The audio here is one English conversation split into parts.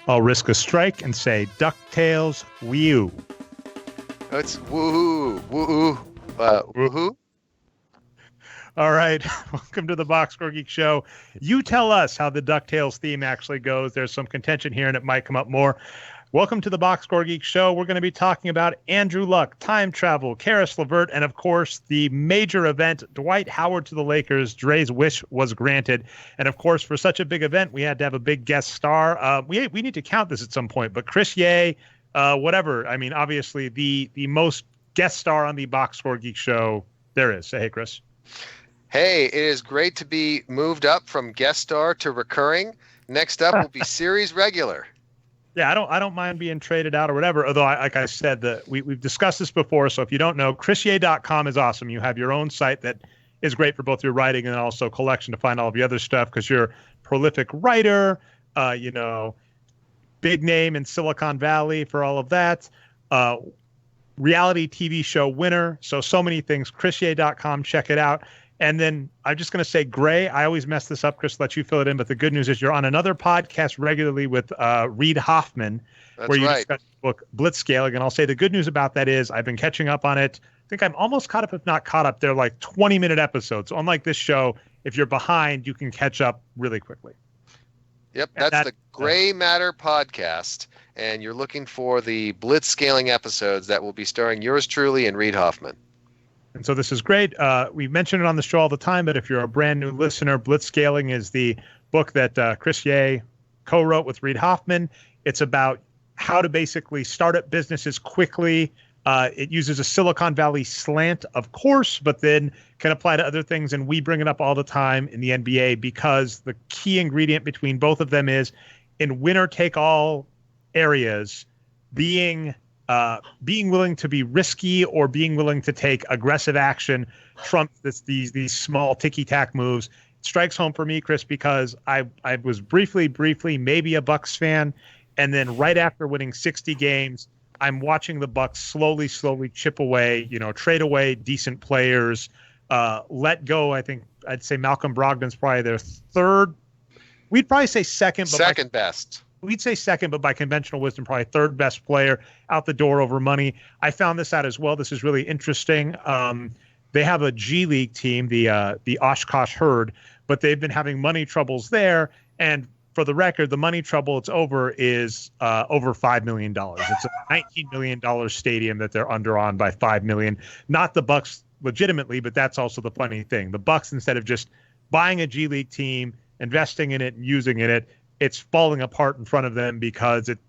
I'll risk a strike and say DuckTales Wii U. Oh, it's woohoo, woohoo, woohoo. All right, welcome to the Boxscore Geek Show. You tell us how the DuckTales theme actually goes. There's some contention here, and it might come up more. Welcome to the Boxscore Geek Show. We're going to be talking about Andrew Luck, time travel, Caris LeVert, and of course, the major event, Dwight Howard to the Lakers. Dre's wish was granted. And of course, for such a big event, we had to have a big guest star. We need to count this at some point, but Chris Ye, whatever. I mean, obviously, the most guest star on the Boxscore Geek Show there is. Say hey, Chris. Hey, it is great to be moved up from guest star to recurring. Next up will be series regular. Yeah, I don't mind being traded out or whatever. Although, like I said, we've discussed this before. So if you don't know, chrisye.com is awesome. You have your own site that is great for both your writing and also collection to find all of your other stuff because you're a prolific writer, big name in Silicon Valley for all of that. Reality TV show winner. So many things. chrisye.com. Check it out. And then I'm just going to say, Gray, I always mess this up, Chris, let you fill it in. But the good news is you're on another podcast regularly with Reid Hoffman, where you discuss the book Blitzscaling. And I'll say the good news about that is I've been catching up on it. I think I'm almost caught up, if not caught up. They're like 20-minute episodes. So unlike this show, if you're behind, you can catch up really quickly. Yep, that's the Gray Matter podcast. And you're looking for the Blitzscaling episodes that will be starring yours truly and Reid Hoffman. And so this is great. We mention it on the show all the time, but if you're a brand new listener, Blitzscaling is the book that Chris Ye co-wrote with Reid Hoffman. It's about how to basically start up businesses quickly. It uses a Silicon Valley slant, of course, but then can apply to other things. And we bring it up all the time in the NBA because the key ingredient between both of them is in winner-take-all areas, being willing to be risky or being willing to take aggressive action trumps these small ticky-tack moves. It strikes home for me, Chris, because I was briefly, maybe a Bucks fan, and then right after winning 60 games, I'm watching the Bucks slowly chip away, trade away decent players, let go. I think I'd say Malcolm Brogdon's probably their third. We'd probably say second. But second best. We'd say second, but by conventional wisdom, probably third best player out the door over money. I found this out as well. This is really interesting. They have a G League team, the Oshkosh Herd, but they've been having money troubles there. And for the record, the money trouble it's over is over $5 million. It's a $19 million stadium that they're under on by $5 million. Not the Bucks legitimately, but that's also the funny thing. The Bucks, instead of just buying a G League team, investing in it, and using it, it's falling apart in front of them because it's,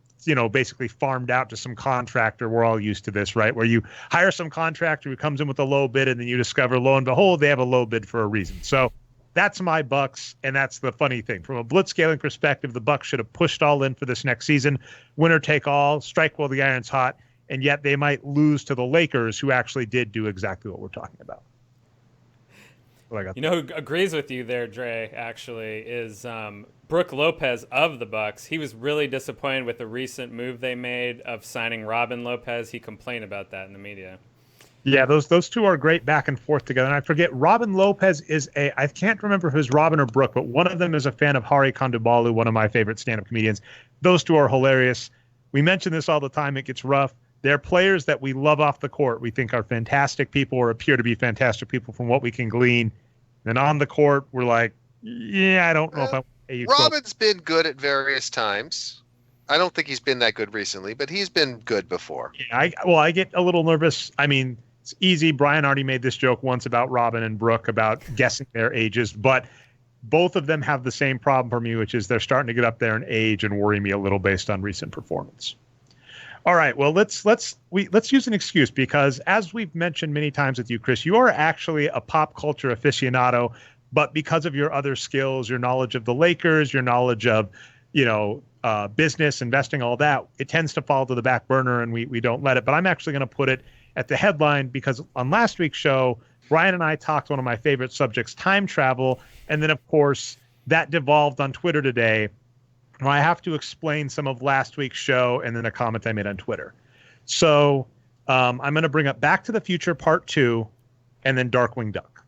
basically farmed out to some contractor. We're all used to this, right? Where you hire some contractor who comes in with a low bid and then you discover, lo and behold, they have a low bid for a reason. So that's my Bucks, and that's the funny thing. From a blitzscaling perspective, the Bucks should have pushed all in for this next season. Winner take all, strike while the iron's hot, and yet they might lose to the Lakers, who actually did do exactly what we're talking about. Who agrees with you there, Dre, actually, is Brook Lopez of the Bucks. He was really disappointed with the recent move they made of signing Robin Lopez. He complained about that in the media. Yeah, those two are great back and forth together. And I forget, Robin Lopez is I can't remember if it was Robin or Brook, but one of them is a fan of Hari Kondabolu, one of my favorite stand-up comedians. Those two are hilarious. We mention this all the time. It gets rough. They're players that we love off the court. We think are fantastic people or appear to be fantastic people from what we can glean. And on the court, we're like, yeah, I don't know if I want to pay you. Robin's been good at various times. I don't think he's been that good recently, but he's been good before. Yeah, I get a little nervous. I mean, it's easy. Brian already made this joke once about Robin and Brook about guessing their ages, but both of them have the same problem for me, which is they're starting to get up there in age and worry me a little based on recent performance. All right, well, let's use an excuse because, as we've mentioned many times with you, Chris, you are actually a pop culture aficionado, but because of your other skills, your knowledge of the Lakers, your knowledge of, business, investing, all that, it tends to fall to the back burner, and we don't let it. But I'm actually going to put it at the headline because on last week's show, Brian and I talked one of my favorite subjects, time travel, and then, of course, that devolved on Twitter today. I have to explain some of last week's show and then a comment I made on Twitter. So I'm going to bring up Back to the Future Part 2 and then Darkwing Duck.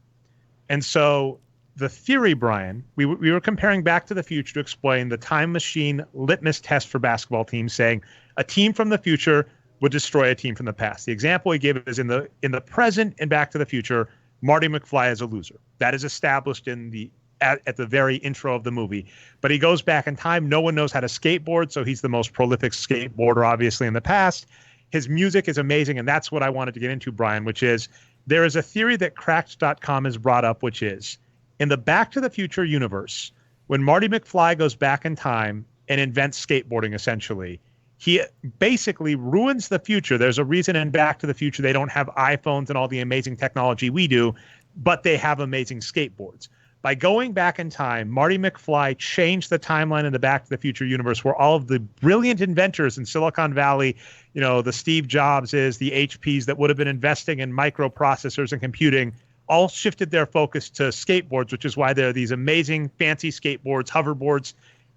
And so the theory, Brian, we were comparing Back to the Future to explain the time machine litmus test for basketball teams, saying a team from the future would destroy a team from the past. The example he gave is in the present in Back to the Future, Marty McFly is a loser. That is established at the very intro of the movie. But he goes back in time. No one knows how to skateboard, so he's the most prolific skateboarder, obviously, in the past. His music is amazing, and that's what I wanted to get into, Brian, which is there is a theory that Cracked.com has brought up, which is in the Back to the Future universe, when Marty McFly goes back in time and invents skateboarding, essentially, he basically ruins the future. There's a reason in Back to the Future they don't have iPhones and all the amazing technology we do, but they have amazing skateboards. By going back in time, Marty McFly changed the timeline in the Back to the Future universe where all of the brilliant inventors in Silicon Valley, the Steve Jobses, the HPs that would have been investing in microprocessors and computing, all shifted their focus to skateboards, which is why there are these amazing fancy skateboards, hoverboards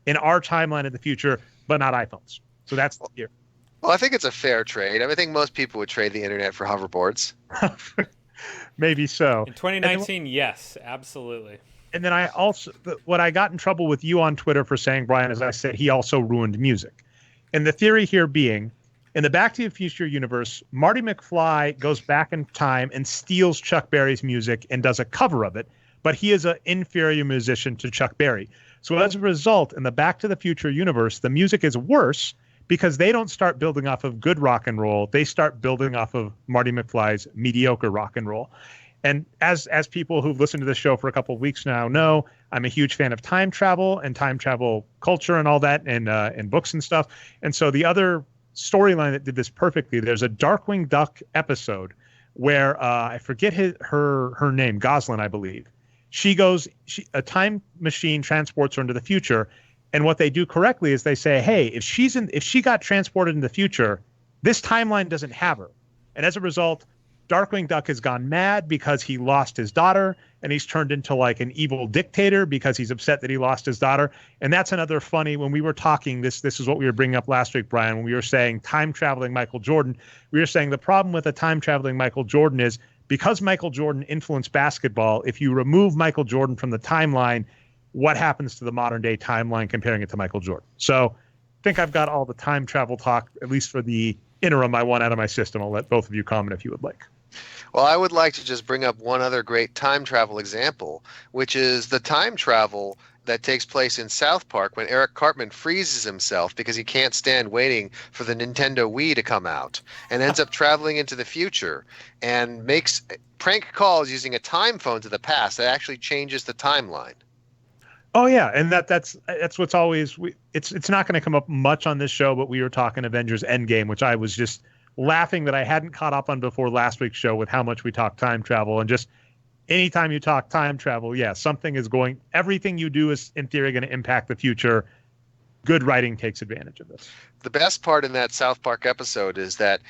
in our timeline in the future, but not iPhones. So that's the year. Well, I think it's a fair trade. I think most people would trade the internet for hoverboards. Maybe so. In 2019, yes, absolutely. And then what I got in trouble with you on Twitter for saying, Brian, is I said he also ruined music. And the theory here being, in the Back to the Future universe, Marty McFly goes back in time and steals Chuck Berry's music and does a cover of it, but he is an inferior musician to Chuck Berry. So as a result, in the Back to the Future universe, the music is worse because they don't start building off of good rock and roll. They start building off of Marty McFly's mediocre rock and roll. And as people who've listened to this show for a couple of weeks now know, I'm a huge fan of time travel and time travel culture and all that, and books and stuff. And so the other storyline that did this perfectly, there's a Darkwing Duck episode where I forget her name, Goslin, I believe. A time machine transports her into the future, and what they do correctly is they say, hey, if she got transported in the future, this timeline doesn't have her. And as a result, Darkwing Duck has gone mad because he lost his daughter, and he's turned into like an evil dictator because he's upset that he lost his daughter. And that's another funny, when we were talking, this is what we were bringing up last week, Brian, when we were saying time-traveling Michael Jordan. We were saying the problem with a time-traveling Michael Jordan is because Michael Jordan influenced basketball, if you remove Michael Jordan from the timeline, what happens to the modern-day timeline comparing it to Michael Jordan? So I think I've got all the time travel talk, at least for the interim, I want out of my system. I'll let both of you comment if you would like. Well, I would like to just bring up one other great time travel example, which is the time travel that takes place in South Park when Eric Cartman freezes himself because he can't stand waiting for the Nintendo Wii to come out and ends up traveling into the future and makes prank calls using a time phone to the past that actually changes the timeline. Oh yeah, and that's what's always it's not going to come up much on this show, but we were talking Avengers Endgame, which I was just laughing that I hadn't caught up on before last week's show with how much we talk time travel. And just anytime you talk time travel, everything you do is in theory going to impact the future. Good writing takes advantage of this. The best part in that South Park episode is that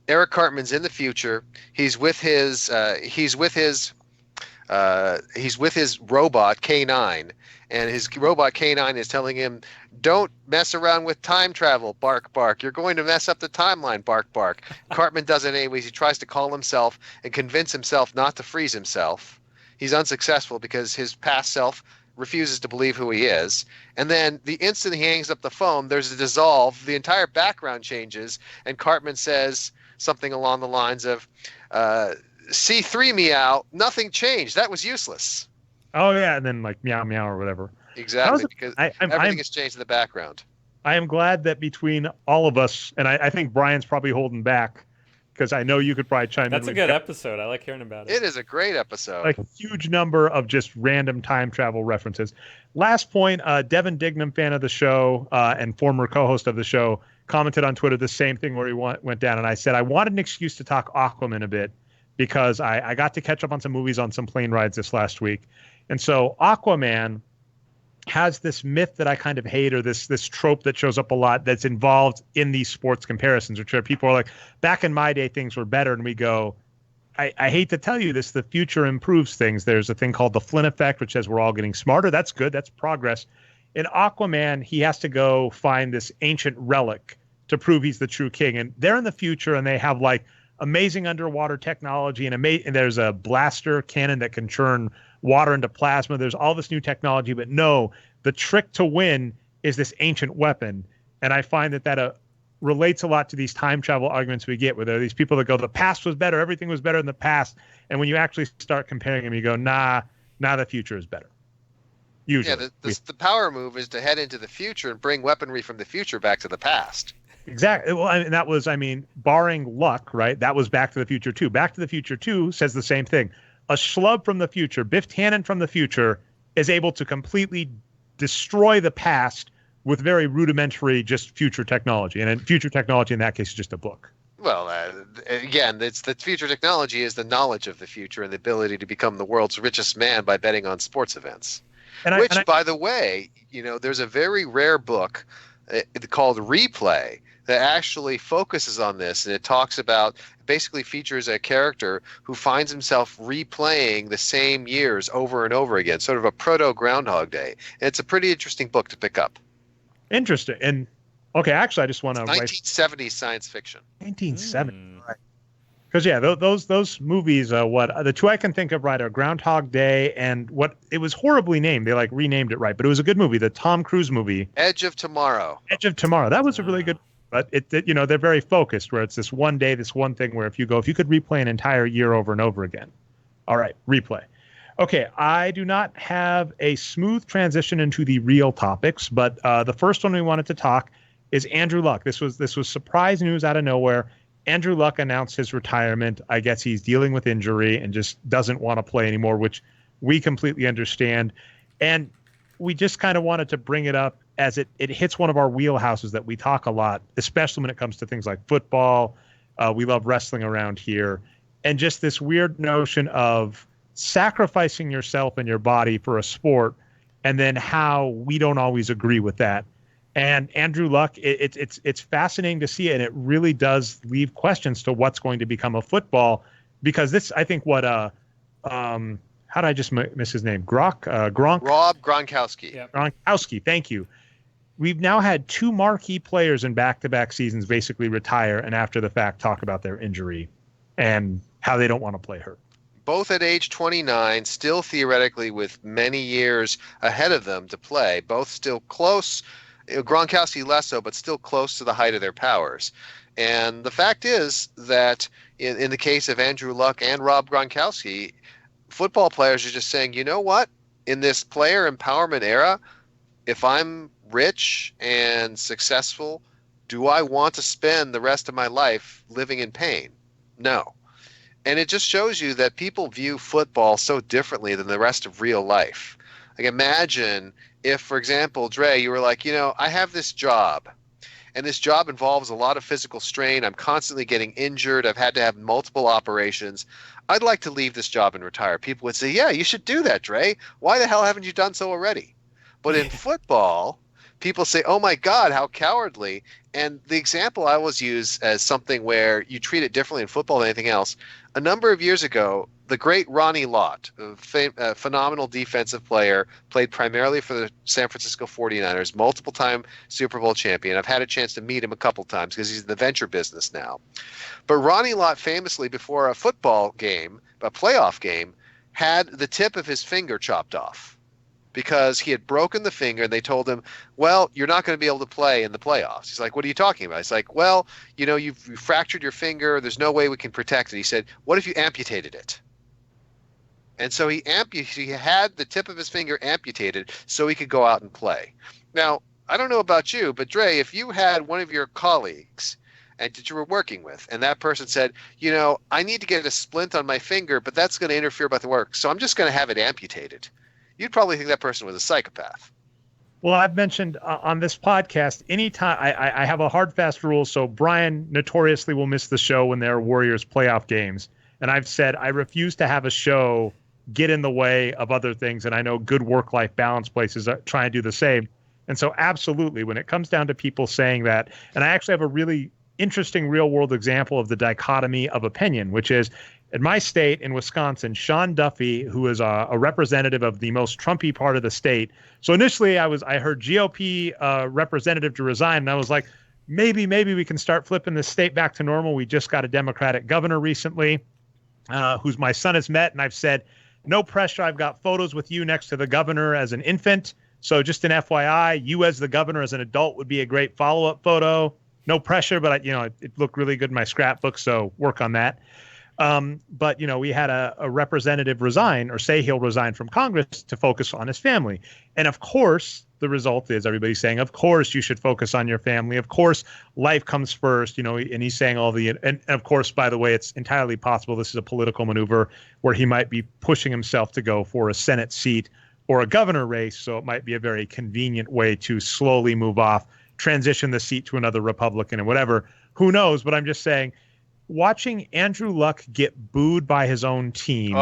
Eric Cartman's in the future. He's with his robot K9, and his robot K9 is telling him, "Don't mess around with time travel, bark, bark. You're going to mess up the timeline, bark, bark." Cartman does it anyways. He tries to call himself and convince himself not to freeze himself. He's unsuccessful because his past self refuses to believe who he is. And then the instant he hangs up the phone, there's a dissolve. The entire background changes, and Cartman says something along the lines of, C3 meow, nothing changed. That was useless. Oh, yeah, and then like meow, meow, or whatever. Exactly, because everything has changed in the background. I am glad that between all of us, and I think Brian's probably holding back, because I know you could probably chime in. That's a good episode. I like hearing about it. It is a great episode. Like a huge number of just random time travel references. Last point, Devin Dignam, fan of the show and former co-host of the show, commented on Twitter the same thing where he went down, and I said, I wanted an excuse to talk Aquaman a bit, because I got to catch up on some movies on some plane rides this last week. And so Aquaman has this myth that I kind of hate, or this trope that shows up a lot that's involved in these sports comparisons, which are people are like, back in my day, things were better. And we go, I hate to tell you this, the future improves things. There's a thing called the Flynn effect, which says we're all getting smarter. That's good. That's progress. In Aquaman, he has to go find this ancient relic to prove he's the true king. And they're in the future, and they have like amazing underwater technology, and there's a blaster cannon that can churn water into plasma. There's all this new technology, but no, the trick to win is this ancient weapon. And I find that relates a lot to these time travel arguments we get, where there are these people that go, the past was better, everything was better in the past. And when you actually start comparing them, you go, nah, the future is better. Usually. Yeah, the power move is to head into the future and bring weaponry from the future back to the past. Exactly. Well, and that was, barring luck, right? That was Back to the Future 2. Back to the Future 2 says the same thing. A schlub from the future, Biff Tannen from the future, is able to completely destroy the past with very rudimentary just future technology. And future technology in that case is just a book. Well, again, it's the future technology is the knowledge of the future and the ability to become the world's richest man by betting on sports events. By the way, there's a very rare book called Replay that actually focuses on this, and it basically features a character who finds himself replaying the same years over and over again, sort of a proto Groundhog Day. And it's a pretty interesting book to pick up. Interesting. And okay, actually, I just want to 1970s science fiction. 1970, right? Because those movies, the two I can think of right are Groundhog Day and what it was horribly named. They renamed it right, but it was a good movie. The Tom Cruise movie, Edge of Tomorrow. That was a really good. But they're very focused, where it's this one day, this one thing. Where if you could replay an entire year over and over again. All right, replay. Okay, I do not have a smooth transition into the real topics, but the first one we wanted to talk is Andrew Luck. This was surprise news out of nowhere. Andrew Luck announced his retirement. I guess he's dealing with injury and just doesn't want to play anymore, which we completely understand. And we just kind of wanted to bring it up as it hits one of our wheelhouses that we talk a lot, especially when it comes to things like football. We love wrestling around here. And just this weird notion of sacrificing yourself and your body for a sport, and then how we don't always agree with that. And Andrew Luck, it's fascinating to see it, and it really does leave questions to what's going to become of football, because this, I think, how did I just miss his name? Rob Gronkowski. Yep. Gronkowski, thank you. We've now had two marquee players in back-to-back seasons basically retire and after the fact talk about their injury and how they don't want to play hurt. Both at age 29, still theoretically with many years ahead of them to play, both still close. Gronkowski less so, but still close to the height of their powers. And the fact is that in the case of Andrew Luck and Rob Gronkowski, football players are just saying, you know what? In this player empowerment era, if I'm rich and successful, do I want to spend the rest of my life living in pain? No. And it just shows you that people view football so differently than the rest of real life. Like, imagine if, for example, Dre, you were like, I have this job, and this job involves a lot of physical strain. I'm constantly getting injured. I've had to have multiple operations. I'd like to leave this job and retire. People would say, yeah, you should do that, Dre. Why the hell haven't you done so already? But in football, people say, oh my God, how cowardly. And the example I always use as something where you treat it differently in football than anything else, a number of years ago, the great Ronnie Lott, a phenomenal defensive player, played primarily for the San Francisco 49ers, multiple-time Super Bowl champion. I've had a chance to meet him a couple times because he's in the venture business now. But Ronnie Lott famously, before a football game, a playoff game, had the tip of his finger chopped off because he had broken the finger, and they told him, well, you're not going to be able to play in the playoffs. He's like, what are you talking about? He's like, well, you've fractured your finger. There's no way we can protect it. He said, what if you amputated it? And so he had the tip of his finger amputated so he could go out and play. Now, I don't know about you, but Dre, if you had one of your colleagues that you were working with, and that person said, I need to get a splint on my finger, but that's going to interfere with the work, so I'm just going to have it amputated, you'd probably think that person was a psychopath. Well, I've mentioned on this podcast, anytime I have a hard, fast rule. So Brian notoriously will miss the show when there are Warriors playoff games. And I've said I refuse to have a show get in the way of other things. And I know good work-life balance places try and do the same. And so absolutely, when it comes down to people saying that, and I actually have a really interesting real-world example of the dichotomy of opinion, which is in my state, in Wisconsin, Sean Duffy, who is a representative of the most Trumpy part of the state. So initially I heard GOP representative to resign, and I was like, maybe we can start flipping the state back to normal. We just got a Democratic governor recently, who's my son has met, and I've said, No pressure. I've got photos with you next to the governor as an infant. So just an FYI, you as the governor as an adult would be a great follow-up photo. No pressure, but it looked really good in my scrapbook, so work on that. But we had a representative resign, or say he'll resign from Congress to focus on his family. And of course, the result is everybody's saying, of course, you should focus on your family. Of course, life comes first, and he's saying and of course, by the way, it's entirely possible this is a political maneuver where he might be pushing himself to go for a Senate seat or a governor race. So it might be a very convenient way to slowly move off, transition the seat to another Republican and whatever. Who knows? But I'm just saying, watching Andrew Luck get booed by his own team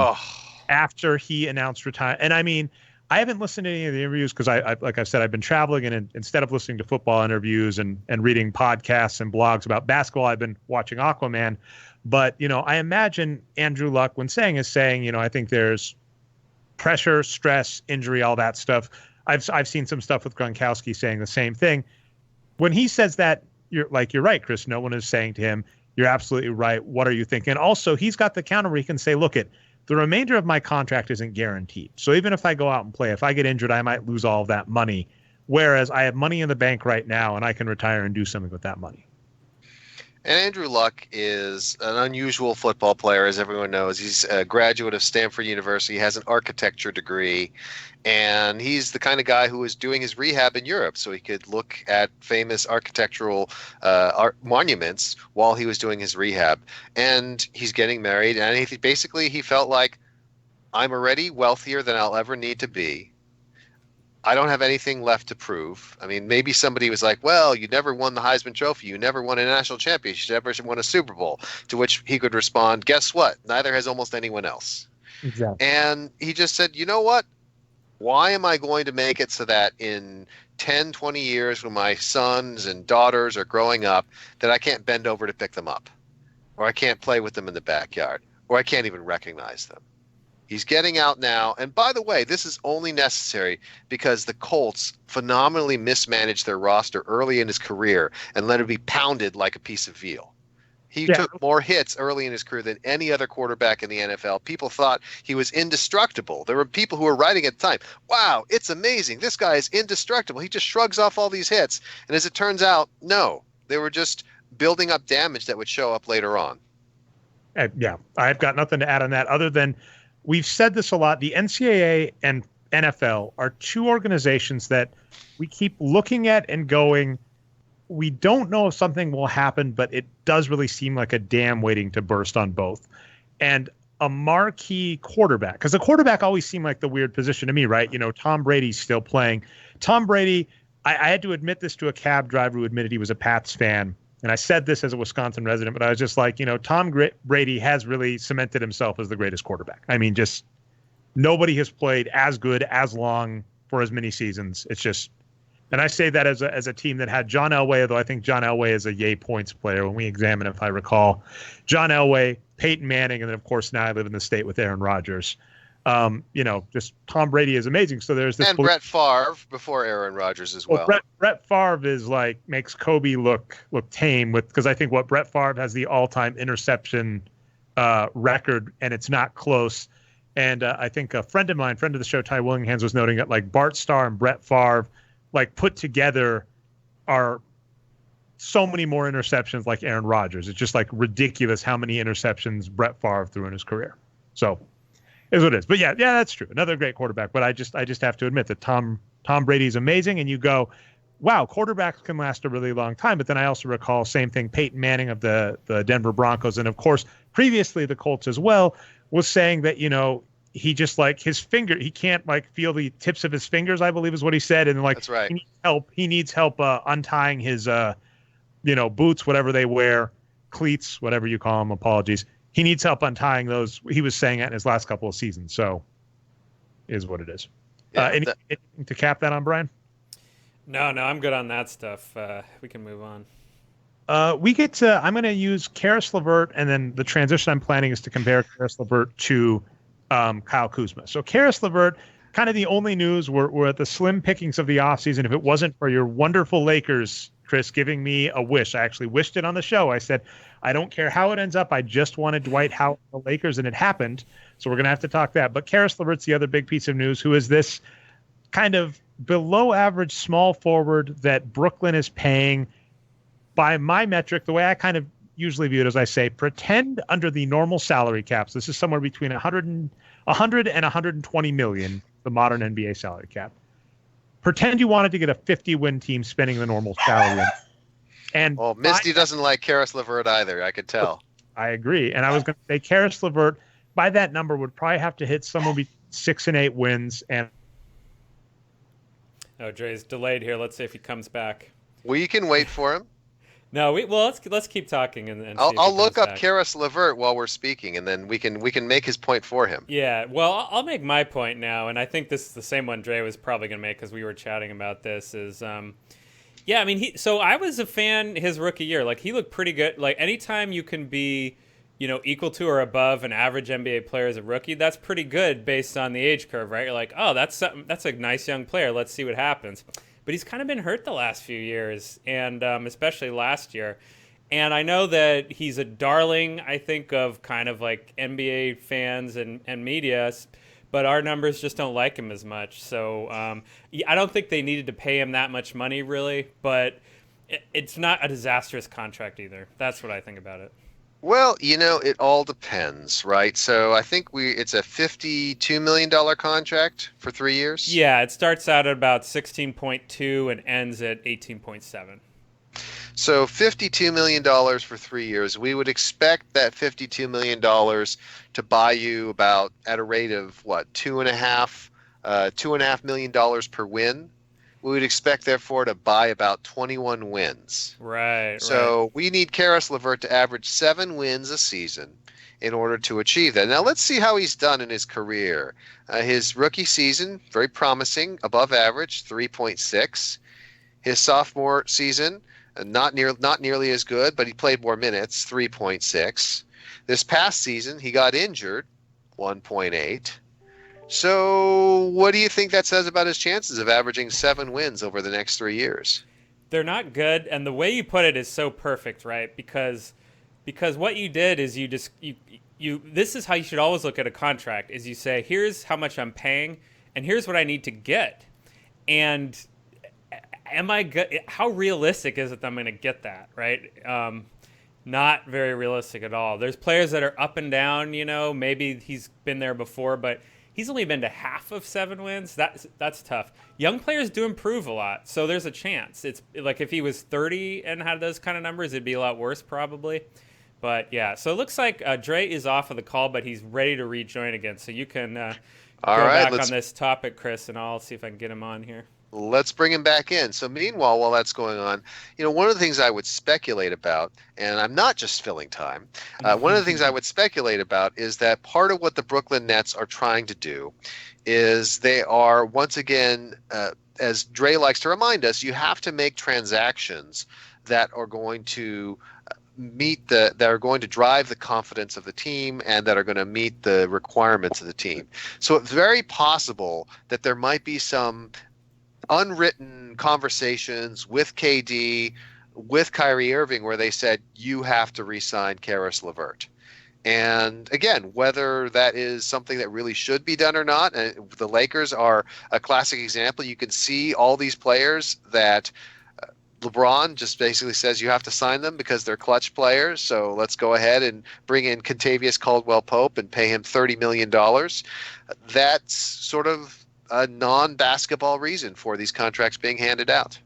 after he announced retirement. And I mean, I haven't listened to any of the interviews because like I said, I've been traveling, and instead of listening to football interviews and reading podcasts and blogs about basketball, I've been watching Aquaman. But, I imagine Andrew Luck, when saying, I think there's pressure, stress, injury, all that stuff. I've seen some stuff with Gronkowski saying the same thing. When he says that, you're right, Chris, no one is saying to him, you're absolutely right. What are you thinking? And also, he's got the counter where he can say, look, the remainder of my contract isn't guaranteed. So even if I go out and play, if I get injured, I might lose all of that money. Whereas I have money in the bank right now, and I can retire and do something with that money. And Andrew Luck is an unusual football player, as everyone knows. He's a graduate of Stanford University, has an architecture degree, and he's the kind of guy who was doing his rehab in Europe so he could look at famous architectural art monuments while he was doing his rehab. And he's getting married, and he felt like, I'm already wealthier than I'll ever need to be. I don't have anything left to prove. I mean, maybe somebody was like, well, you never won the Heisman Trophy. You never won a national championship. You never won a Super Bowl. To which he could respond, guess what? Neither has almost anyone else. Exactly. And he just said, you know what? Why am I going to make it so that in 10, 20 years when my sons and daughters are growing up that I can't bend over to pick them up, or I can't play with them in the backyard, or I can't even recognize them? He's getting out now. And by the way, this is only necessary because the Colts phenomenally mismanaged their roster early in his career and let him be pounded like a piece of veal. He took more hits early in his career than any other quarterback in the NFL. People thought he was indestructible. There were people who were writing at the time, wow, it's amazing. This guy is indestructible. He just shrugs off all these hits. And as it turns out, no, they were just building up damage that would show up later on. Yeah, I've got nothing to add on that other than we've said this a lot. The NCAA and NFL are two organizations that we keep looking at and going, we don't know if something will happen, but it does really seem like a dam waiting to burst on both. And a marquee quarterback, because the quarterback always seemed like the weird position to me, right? Tom Brady's still playing. Tom Brady, I had to admit this to a cab driver who admitted he was a Pats fan. And I said this as a Wisconsin resident, but I was just like, Tom Brady has really cemented himself as the greatest quarterback. I mean, just nobody has played as good, as long, for as many seasons. It's just, and I say that as a team that had John Elway, though I think John Elway is a yay points player when we examine, if I recall, John Elway, Peyton Manning, and then of course now I live in the state with Aaron Rodgers. Just Tom Brady is amazing. So there's this. And Brett Favre before Aaron Rodgers as well. Brett Favre is makes Kobe look tame because I think what Brett Favre has the all-time interception record, and it's not close. And I think a friend of mine, friend of the show, Ty Willinghams, was noting that Bart Starr and Brett Favre, put together, are so many more interceptions like Aaron Rodgers. It's just ridiculous how many interceptions Brett Favre threw in his career. So. Is what it is. But yeah, that's true. Another great quarterback. But I just have to admit that Tom Brady is amazing. And you go, wow, quarterbacks can last a really long time. But then I also recall same thing, Peyton Manning of the Denver Broncos. And of course, previously the Colts as well, was saying that, he just his finger, he can't feel the tips of his fingers, I believe is what he said. And that's right. He needs help untying his, boots, whatever they wear, cleats, whatever you call them, apologies. He needs help untying those. He was saying that in his last couple of seasons. So, is what it is. Yeah, anything to cap that on, Brian? No, I'm good on that stuff. We can move on. We get to. I'm going to use Caris LeVert, and then the transition I'm planning is to compare Caris LeVert to Kyle Kuzma. So, Caris LeVert, kind of the only news. We're at the slim pickings of the offseason. If it wasn't for your wonderful Lakers, Chris, giving me a wish, I actually wished it on the show. I said, I don't care how it ends up. I just wanted Dwight Howard and the Lakers, and it happened. So we're going to have to talk that. But Caris LeVert's the other big piece of news, who is this kind of below average small forward that Brooklyn is paying. By my metric, the way I kind of usually view it, as I say, pretend under the normal salary caps. This is somewhere between 100 and 120 million, the modern NBA salary cap. Pretend you wanted to get a 50-win team spending the normal salary. And Misty doesn't like Caris LeVert either, I could tell. I agree. And I was going to say Caris LeVert, by that number, would probably have to hit somewhere between 6 and 8 wins. And Dre's delayed here. Let's see if he comes back. We can wait for him. No, let's keep talking and I'll look up Caris LeVert while we're speaking, and then we can make his point for him. Yeah, well, I'll make my point now, and I think this is the same one Dre was probably going to make because we were chatting about this. Yeah, I mean, so I was a fan his rookie year. Like, he looked pretty good. Like, anytime you can be, equal to or above an average NBA player as a rookie, that's pretty good based on the age curve, right? You're like, oh, that's a nice young player. Let's see what happens. But he's kind of been hurt the last few years, and especially last year. And I know that he's a darling, I think, of kind of like NBA fans and media, but our numbers just don't like him as much. So I don't think they needed to pay him that much money, really. But it's not a disastrous contract either. That's what I think about it. Well, it all depends, right? So I think it's a $52 million contract for 3 years. Yeah, it starts out at about 16.2 and ends at 18.7. So $52 million for 3 years. We would expect that $52 million to buy you about at a rate of $2.5 million per win. We would expect, therefore, to buy about 21 wins. Right. So we need Caris LeVert to average 7 wins a season in order to achieve that. Now, let's see how he's done in his career. His rookie season, very promising, above average, 3.6. His sophomore season, not nearly as good, but he played more minutes, 3.6. This past season, he got injured, 1.8. So what do you think that says about his chances of averaging 7 wins over the next 3 years? They're not good, and the way you put it is so perfect, right? Because what you did is you this is how you should always look at a contract, is you say, here's how much I'm paying, and here's what I need to get. And how realistic is it that I'm going to get that, right? Not very realistic at all. There's players that are up and down, maybe he's been there before, but he's only been to half of 7 wins. That's tough. Young players do improve a lot, so there's a chance. It's like if he was 30 and had those kind of numbers, it'd be a lot worse probably. But yeah, so it looks like Dre is off of the call, but he's ready to rejoin again. So you can go back on this topic, Chris, and I'll see if I can get him on here. Let's bring him back in. So meanwhile, while that's going on, one of the things I would speculate about, and I'm not just filling time, one of the things I would speculate about is that part of what the Brooklyn Nets are trying to do is they are, once again, as Dre likes to remind us, you have to make transactions that are going to that are going to drive the confidence of the team and that are going to meet the requirements of the team. So it's very possible that there might be some unwritten conversations with KD, with Kyrie Irving, where they said, you have to re-sign Caris LeVert. And again, whether that is something that really should be done or not, the Lakers are a classic example. You can see all these players that LeBron just basically says you have to sign them because they're clutch players. So let's go ahead and bring in Kentavious Caldwell-Pope and pay him $30 million. That's sort of a non-basketball reason for these contracts being handed out.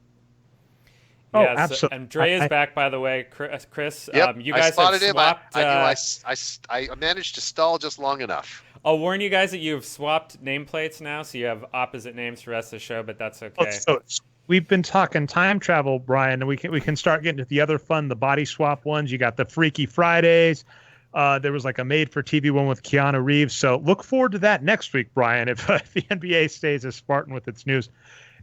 Yeah, absolutely. And Dre is back, by the way, Chris. Yep, you guys I spotted have swapped. I managed to stall just long enough. I'll warn you guys that you've swapped nameplates now, so you have opposite names for the rest of the show, but that's okay. So we've been talking time travel, Brian, and we can start getting to the other fun, the body swap ones. You got the Freaky Fridays. There was like a made-for-TV one with Keanu Reeves. So look forward to that next week, Brian, if the NBA stays as Spartan with its news.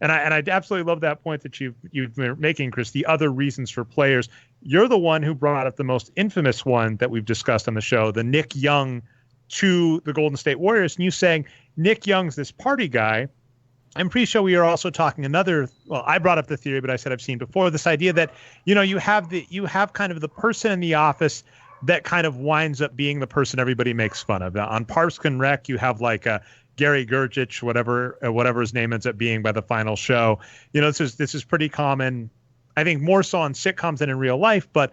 And I absolutely love that point that you've been making, Chris, the other reasons for players. You're the one who brought up the most infamous one that we've discussed on the show, the Nick Young to the Golden State Warriors. And you saying Nick Young's this party guy, I'm pretty sure we are also talking I brought up the theory, but I said I've seen before, this idea that, you have kind of the person in the office that kind of winds up being the person everybody makes fun of. On Parks and Rec, you have like Gary Gergich, whatever his name ends up being by the final show. This is pretty common, I think more so on sitcoms than in real life, but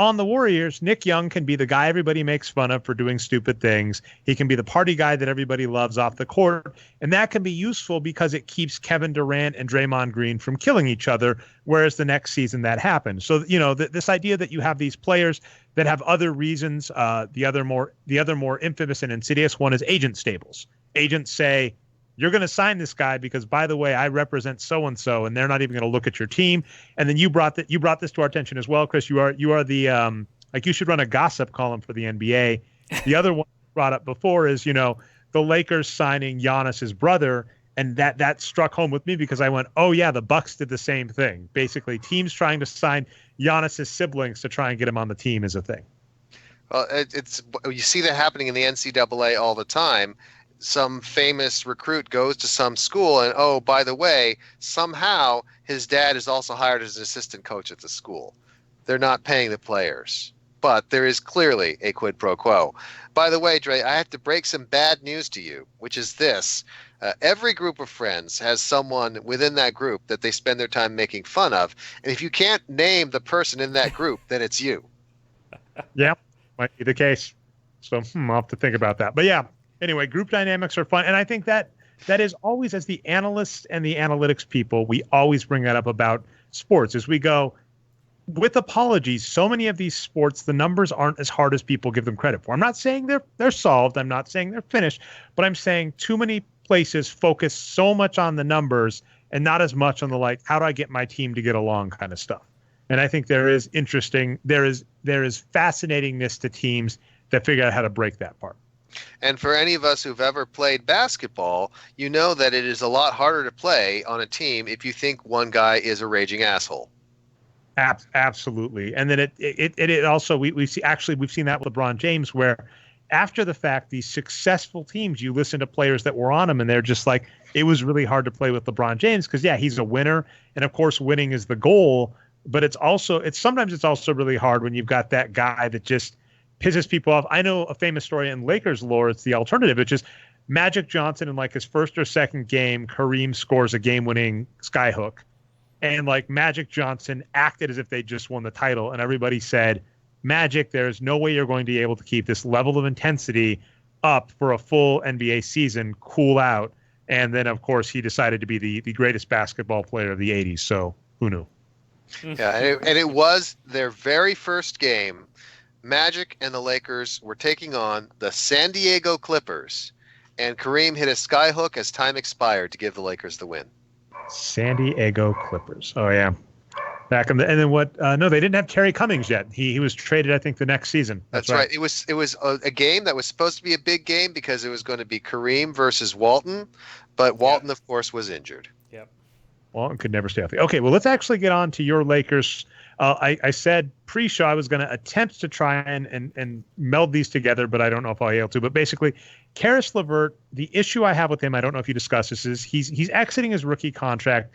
on the Warriors, Nick Young can be the guy everybody makes fun of for doing stupid things. He can be the party guy that everybody loves off the court. And that can be useful because it keeps Kevin Durant and Draymond Green from killing each other, whereas the next season that happens. So, this idea that you have these players that have other reasons, the other more infamous and insidious one is agent stables. Agents say, you're going to sign this guy because, by the way, I represent so-and-so, and they're not even going to look at your team. And then you brought this to our attention as well, Chris. You are the you should run a gossip column for the NBA. The other one brought up before is, the Lakers signing Giannis's brother, and that struck home with me because I went, oh yeah, the Bucks did the same thing. Basically, teams trying to sign Giannis's siblings to try and get him on the team is a thing. Well, you see that happening in the NCAA all the time. Some famous recruit goes to some school and, oh, by the way, somehow his dad is also hired as an assistant coach at the school. They're not paying the players, but there is clearly a quid pro quo. By the way, Dre, I have to break some bad news to you, which is this. Every group of friends has someone within that group that they spend their time making fun of. And if you can't name the person in that group, then it's you. Yeah, might be the case. So I'll have to think about that. But yeah. Anyway, group dynamics are fun. And I think that is always, as the analysts and the analytics people, we always bring that up about sports as we go, with apologies, so many of these sports, the numbers aren't as hard as people give them credit for. I'm not saying they're solved. I'm not saying they're finished, but I'm saying too many places focus so much on the numbers and not as much on the, how do I get my team to get along kind of stuff. And I think there is fascinatingness to teams that figure out how to break that part. And for any of us who've ever played basketball, you know that it is a lot harder to play on a team if you think one guy is a raging asshole. Absolutely. And then it also, we've seen that with LeBron James, where after the fact, these successful teams, you listen to players that were on them and they're just like, it was really hard to play with LeBron James because, yeah, he's a winner. And of course, winning is the goal. But sometimes it's also really hard when you've got that guy that just pisses people off. I know a famous story in Lakers lore. It's the alternative, which is Magic Johnson in his first or second game, Kareem scores a game-winning skyhook. And Magic Johnson acted as if they just won the title. And everybody said, Magic, there's no way you're going to be able to keep this level of intensity up for a full NBA season, cool out. And then, of course, he decided to be the greatest basketball player of the 80s. So who knew? Yeah, and it was their very first game. Magic and the Lakers were taking on the San Diego Clippers, and Kareem hit a skyhook as time expired to give the Lakers the win. San Diego Clippers. Oh, yeah. Back in the, and then what? No, they didn't have Terry Cummings yet. He was traded, I think, the next season. That's right. It was a game that was supposed to be a big game because it was going to be Kareem versus Walton, but Walton, of course, was injured. Yep. Walton could never stay healthy. Okay, well, let's actually get on to your Lakers. I said pre-show I was going to attempt to try and meld these together, but I don't know if I'll be able to. But basically, Caris LeVert, the issue I have with him, I don't know if you discussed this, is he's exiting his rookie contract,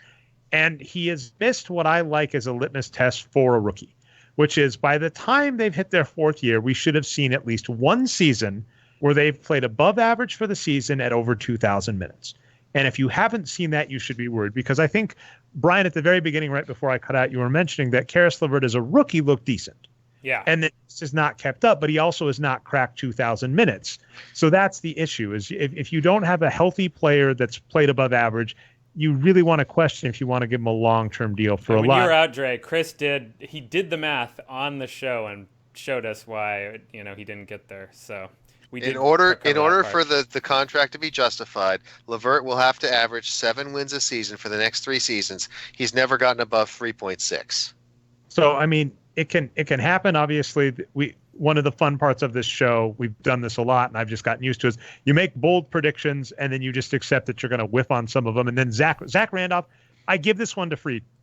and he has missed what I like as a litmus test for a rookie, which is by the time they've hit their fourth year, we should have seen at least one season where they've played above average for the season at over 2,000 minutes. And if you haven't seen that, you should be worried, because I think, Brian, at the very beginning, right before I cut out, you were mentioning that Caris LeVert as a rookie looked decent. Yeah. And this is not kept up, but he also has not cracked 2,000 minutes. So that's the issue, is if you don't have a healthy player that's played above average, you really want to question if you want to give him a long-term deal for a lot. When you were out, Dre, Chris did the math on the show and showed us why, he didn't get there. So in order for the contract to be justified, LeVert will have to average 7 wins a season for the next 3 seasons. He's never gotten above 3.6. So, I mean, it can happen. Obviously, one of the fun parts of this show, we've done this a lot, and I've just gotten used to, is you make bold predictions, and then you just accept that you're going to whiff on some of them. And then Zach Randolph, I give this one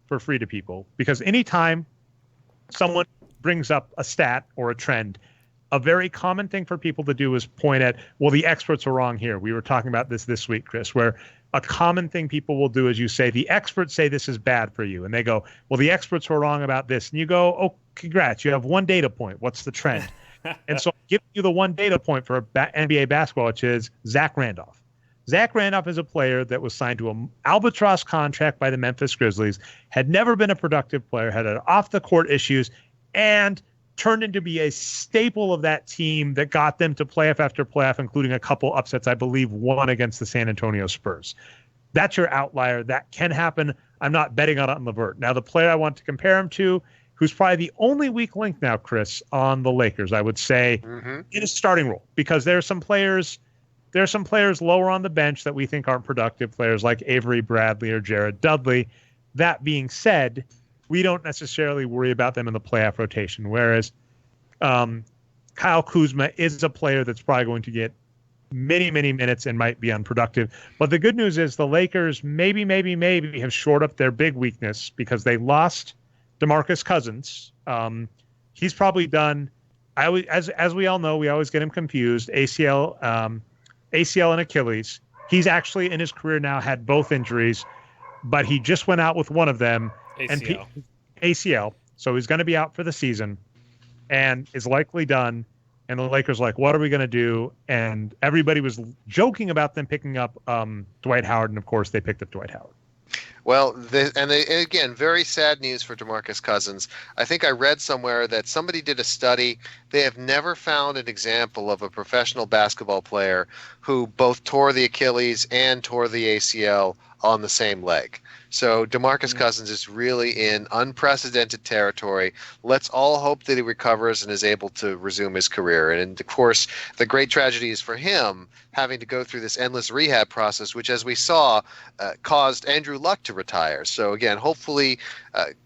for free to people, because anytime someone brings up a stat or a trend, a very common thing for people to do is point at, well, the experts are wrong here. We were talking about this week, Chris, where a common thing people will do is you say, the experts say this is bad for you. And they go, well, the experts were wrong about this. And you go, oh, congrats. You have one data point. What's the trend? And so I'm giving you the one data point for NBA basketball, which is Zach Randolph. Zach Randolph is a player that was signed to an albatross contract by the Memphis Grizzlies, had never been a productive player, had off-the-court issues, and turned into be a staple of that team that got them to playoff after playoff, including a couple upsets, I believe one against the San Antonio Spurs. That's your outlier. That can happen. I'm not betting on it on LeVert. Now, the player I want to compare him to, who's probably the only weak link now, Chris, on the Lakers, I would say, in a starting role, because there are some players lower on the bench that we think aren't productive, players like Avery Bradley or Jared Dudley. That being said, we don't necessarily worry about them in the playoff rotation, whereas Kyle Kuzma is a player that's probably going to get many, many minutes and might be unproductive. But the good news is the Lakers maybe have shored up their big weakness because they lost DeMarcus Cousins. He's probably done. As we all know, we always get him confused. ACL and Achilles. He's actually in his career now had both injuries, but he just went out with one of them. ACL. So he's going to be out for the season and is likely done. And the Lakers like, what are we going to do? And everybody was joking about them picking up Dwight Howard. And of course they picked up Dwight Howard. Well, again, very sad news for DeMarcus Cousins. I think I read somewhere that somebody did a study. They have never found an example of a professional basketball player who both tore the Achilles and tore the ACL on the same leg. So DeMarcus Cousins is really in unprecedented territory. Let's all hope that he recovers and is able to resume his career. And of course, the great tragedy is for him having to go through this endless rehab process, which, as we saw, caused Andrew Luck to retire. So again, hopefully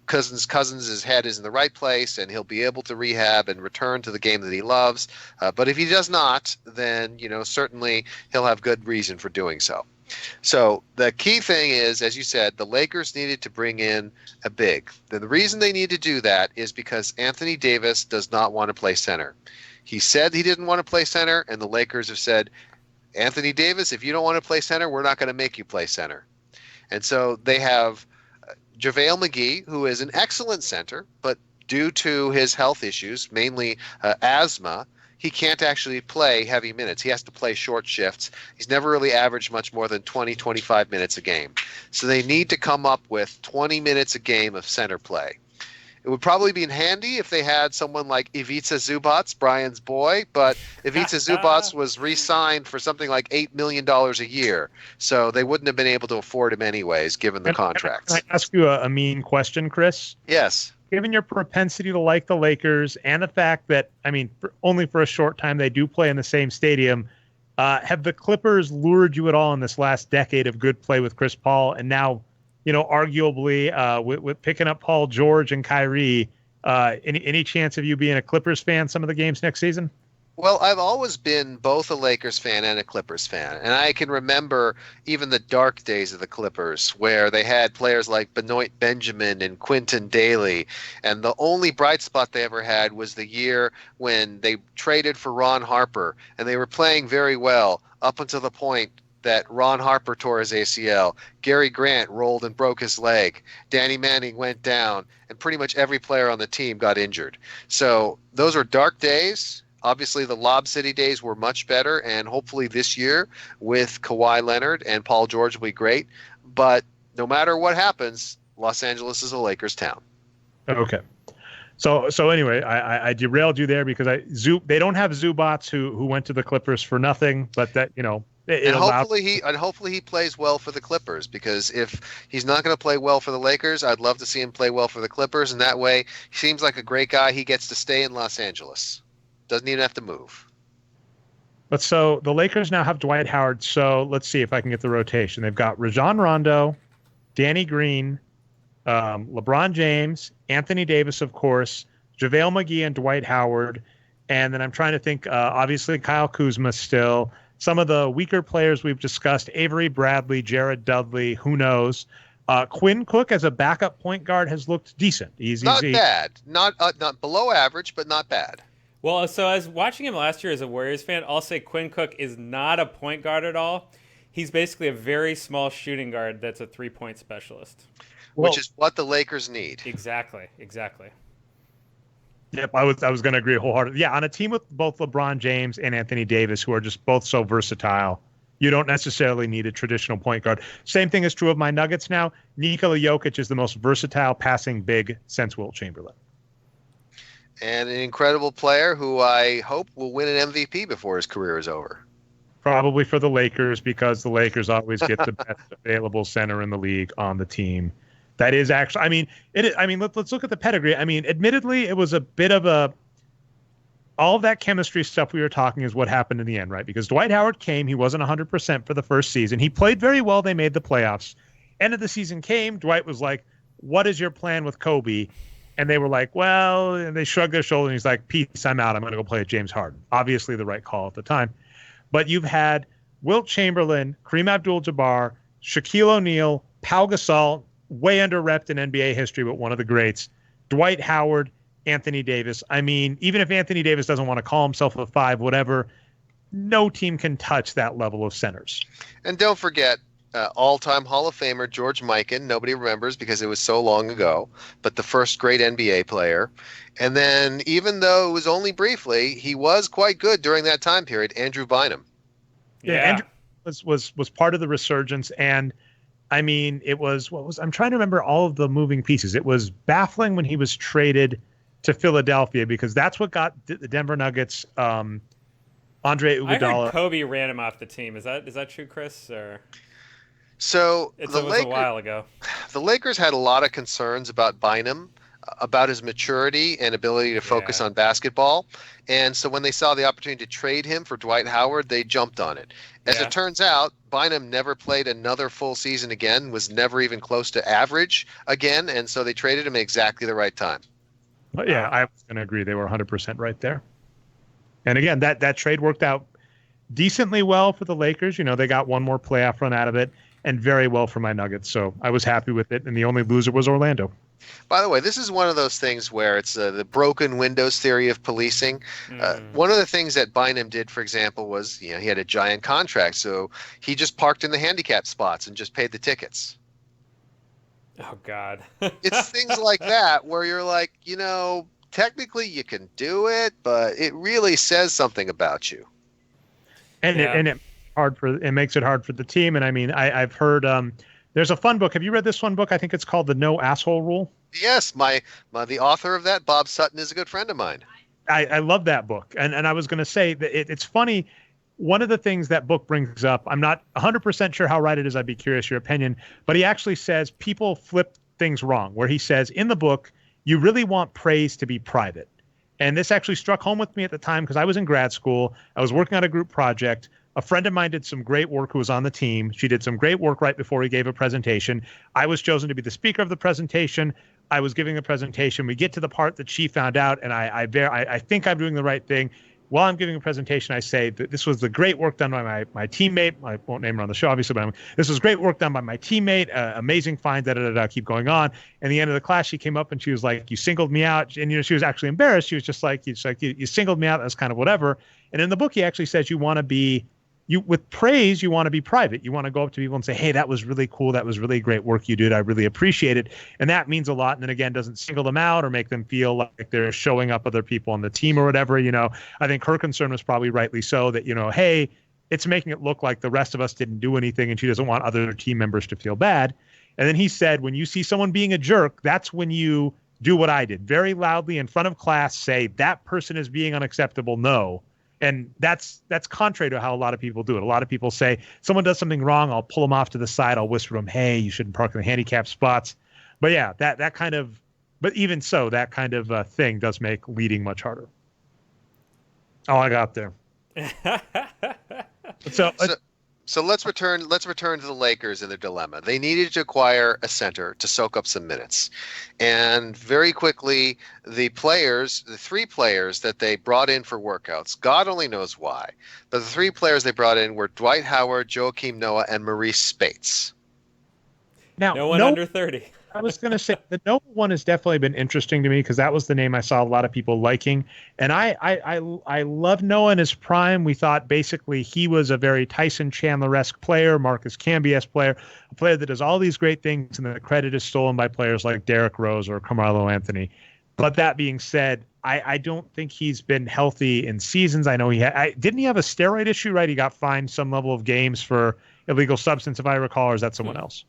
Cousins' head is in the right place and he'll be able to rehab and return to the game that he loves. But if he does not, then certainly he'll have good reason for doing so. So the key thing is, as you said, the Lakers needed to bring in a big. The reason they need to do that is because Anthony Davis does not want to play center. He said he didn't want to play center, and the Lakers have said, Anthony Davis, if you don't want to play center, we're not going to make you play center. And so they have JaVale McGee, who is an excellent center, but due to his health issues, mainly asthma, he can't actually play heavy minutes. He has to play short shifts. He's never really averaged much more than 20, 25 minutes a game. So they need to come up with 20 minutes a game of center play. It would probably be handy if they had someone like Ivica Zubac, Brian's boy, but Ivica Zubac was re-signed for something like $8 million a year. So they wouldn't have been able to afford him anyways, given the contracts. Can I ask you a mean question, Chris? Yes. Given your propensity to like the Lakers and the fact that, only for a short time they do play in the same stadium, have the Clippers lured you at all in this last decade of good play with Chris Paul? And now, arguably with picking up Paul George and Kyrie, any chance of you being a Clippers fan some of the games next season? Well, I've always been both a Lakers fan and a Clippers fan. And I can remember even the dark days of the Clippers where they had players like Benoit Benjamin and Quinton Daly. And the only bright spot they ever had was the year when they traded for Ron Harper. And they were playing very well up until the point that Ron Harper tore his ACL. Gary Grant rolled and broke his leg. Danny Manning went down. And pretty much every player on the team got injured. So those were dark days. Obviously, the Lob City days were much better, and hopefully this year with Kawhi Leonard and Paul George will be great. But no matter what happens, Los Angeles is a Lakers town. Okay. So anyway, I derailed you there because they don't have Zubac who went to the Clippers for nothing, but that and hopefully he plays well for the Clippers, because if he's not going to play well for the Lakers, I'd love to see him play well for the Clippers, and that way he seems like a great guy. He gets to stay in Los Angeles. Doesn't even have to move. But so the Lakers now have Dwight Howard. So let's see if I can get the rotation. They've got Rajon Rondo, Danny Green, LeBron James, Anthony Davis, of course, JaVale McGee and Dwight Howard. And then I'm trying to think, obviously, Kyle Kuzma still. Some of the weaker players we've discussed, Avery Bradley, Jared Dudley, who knows. Quinn Cook as a backup point guard has looked decent. Not bad. Not below average, but not bad. Well, so as watching him last year as a Warriors fan, I'll say Quinn Cook is not a point guard at all. he's basically a very small shooting guard that's a 3-point specialist. Which is what the Lakers need. Exactly. Yep, I was going to agree wholeheartedly. Yeah, on a team with both LeBron James and Anthony Davis, who are just both so versatile, you don't necessarily need a traditional point guard. Same thing is true of my Nuggets now. Nikola Jokic is the most versatile passing big since Wilt Chamberlain. And an incredible player who I hope will win an MVP before his career is over. Probably for the Lakers, because the Lakers always get the best available center in the league on the team. That is actually, let's look at the pedigree. I mean, admittedly, it was a bit of all of that chemistry stuff we were talking is what happened in the end, right? Because Dwight Howard came, he wasn't 100% for the first season. He played very well. They made the playoffs. End of the season came. Dwight was like, what is your plan with Kobe? And they were like, well, and they shrugged their shoulders. And he's like, peace, I'm out. I'm going to go play with James Harden. Obviously the right call at the time. But you've had Wilt Chamberlain, Kareem Abdul-Jabbar, Shaquille O'Neal, Pau Gasol, way under-repped in NBA history, but one of the greats. Dwight Howard, Anthony Davis. I mean, even if Anthony Davis doesn't want to call himself a 5, whatever, no team can touch that level of centers. And don't forget, all-time Hall of Famer George Mikan. Nobody remembers because it was so long ago, but the first great NBA player. And then, even though it was only briefly, he was quite good during that time period, Andrew Bynum. Yeah. Andrew was part of the resurgence, and I mean, I'm trying to remember all of the moving pieces. It was baffling when he was traded to Philadelphia, because that's what got the Denver Nuggets, Andre Iguodala. I heard Kobe ran him off the team. Is that true, Chris? Or it was a while ago. The Lakers had a lot of concerns about Bynum, about his maturity and ability to focus on basketball. And so when they saw the opportunity to trade him for Dwight Howard, they jumped on it. As it turns out, Bynum never played another full season again, was never even close to average again, and so they traded him at exactly the right time. But yeah, I was going to agree. They were 100% right there. And again, that trade worked out decently well for the Lakers. You know, they got one more playoff run out of it, and very well for my Nuggets. So I was happy with it, and the only loser was Orlando. By the way, this is one of those things where it's the broken windows theory of policing. One of the things that Bynum did, for example, was he had a giant contract, so he just parked in the handicap spots and just paid the tickets. Oh, God. It's things like that where you're like, technically you can do it, but it really says something about you. And it makes it hard for the team. And I mean, I've heard there's a fun book. Have you read this one book? I think it's called The No Asshole Rule. Yes, the author of that, Bob Sutton, is a good friend of mine. I love that book. And I was going to say that it's funny. One of the things that book brings up, I'm not 100% sure how right it is. I'd be curious your opinion. But he actually says people flip things wrong, where he says in the book, you really want praise to be private. And this actually struck home with me at the time because I was in grad school. I was working on a group project. A friend of mine did some great work who was on the team. She did some great work right before he gave a presentation. I was chosen to be the speaker of the presentation. I was giving the presentation. We get to the part that she found out, and I think I'm doing the right thing. While I'm giving a presentation, I say that this was the great work done by my teammate. I won't name her on the show, obviously, but this was great work done by my teammate. Amazing find, keep going on. And the end of the class, she came up and she was like, you singled me out. And, she was actually embarrassed. She was just like, you singled me out. That's kind of whatever. And in the book, he actually says with praise, you want to be private. You want to go up to people and say, hey, that was really cool. That was really great work you did. I really appreciate it. And that means a lot. And then again, doesn't single them out or make them feel like they're showing up other people on the team or whatever. I think her concern was probably rightly so that, hey, it's making it look like the rest of us didn't do anything and she doesn't want other team members to feel bad. And then he said, when you see someone being a jerk, that's when you do what I did. Very loudly in front of class, say that person is being unacceptable. No. And that's contrary to how a lot of people do it. A lot of people say, someone does something wrong, I'll pull them off to the side, I'll whisper them, hey, you shouldn't park in the handicap spots. But yeah, but even so, that kind of thing does make leading much harder. Oh, I got there. So let's return to the Lakers and their dilemma. They needed to acquire a center to soak up some minutes. And very quickly, the three players that they brought in for workouts, God only knows why, but the three players they brought in were Dwight Howard, Joakim Noah, and Maurice Spates. Now, no one under 30. I was going to say the Noah one has definitely been interesting to me because that was the name I saw a lot of people liking. And I love Noah in his prime. We thought basically he was a very Tyson Chandler-esque player, Marcus Camby-esque player, a player that does all these great things, and the credit is stolen by players like Derrick Rose or Carmelo Anthony. But that being said, I don't think he's been healthy in seasons. I know didn't he have a steroid issue, right? He got fined some level of games for illegal substance, if I recall, or is that someone else?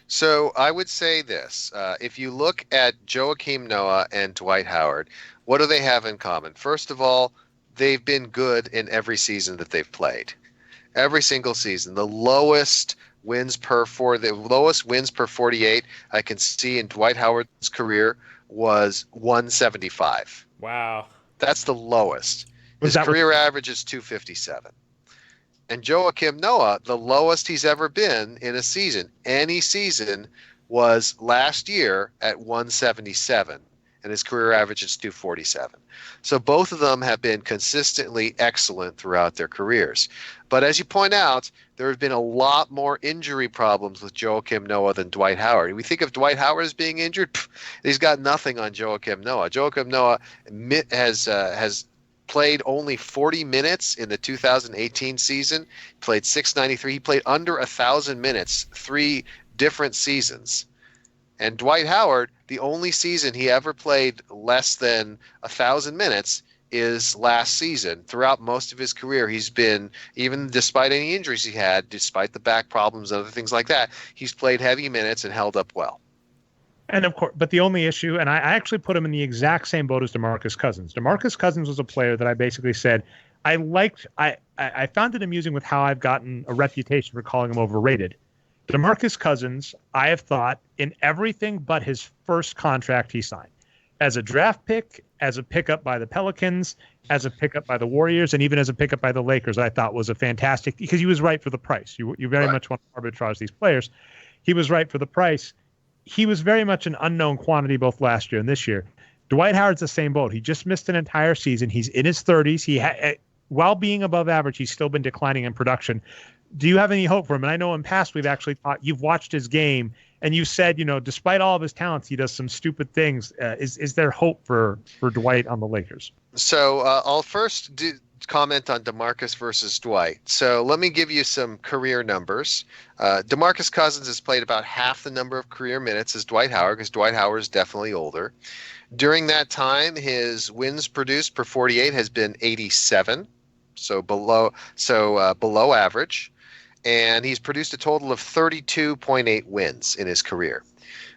So I would say this. If you look at Joakim Noah and Dwight Howard, what do they have in common? First of all, they've been good in every season that they've played. Every single season. The lowest wins per 48 I can see in Dwight Howard's career was 175. Wow. That's the lowest. His career average is 257. And Joakim Noah, the lowest he's ever been in a season, any season, was last year at 177, and his career average is 247. So both of them have been consistently excellent throughout their careers. But as you point out, there have been a lot more injury problems with Joakim Noah than Dwight Howard. We think of Dwight Howard as being injured. He's got nothing on Joakim Noah. Joakim Noah has played only 40 minutes in the 2018 season. He played 693. He played under 1,000 minutes 3 different seasons. And Dwight Howard, the only season he ever played less than 1,000 minutes is last season. Throughout most of his career, he's been, even despite any injuries he had, despite the back problems and other things like that, he's played heavy minutes and held up well. And of course, but the only issue, and I actually put him in the exact same boat as DeMarcus Cousins. DeMarcus Cousins was a player that I basically said I found it amusing with how I've gotten a reputation for calling him overrated. DeMarcus Cousins, I have thought in everything but his first contract he signed, as a draft pick, as a pickup by the Pelicans, as a pickup by the Warriors, and even as a pickup by the Lakers, I thought was a fantastic, because he was right for the price. You very much want to arbitrage these players. He was right for the price. He was very much an unknown quantity both last year and this year. Dwight Howard's the same boat. He just missed an entire season. He's in his 30s. While being above average, he's still been declining in production. Do you have any hope for him? And I know in past we've actually you've watched his game and you said, despite all of his talents, he does some stupid things. Is there hope for Dwight on the Lakers? So I'll first comment on DeMarcus versus Dwight. So let me give you some career numbers. DeMarcus Cousins has played about half the number of career minutes as Dwight Howard, because Dwight Howard is definitely older. During that time, his wins produced per 48 has been 87, so below average, and he's produced a total of 32.8 wins in his career.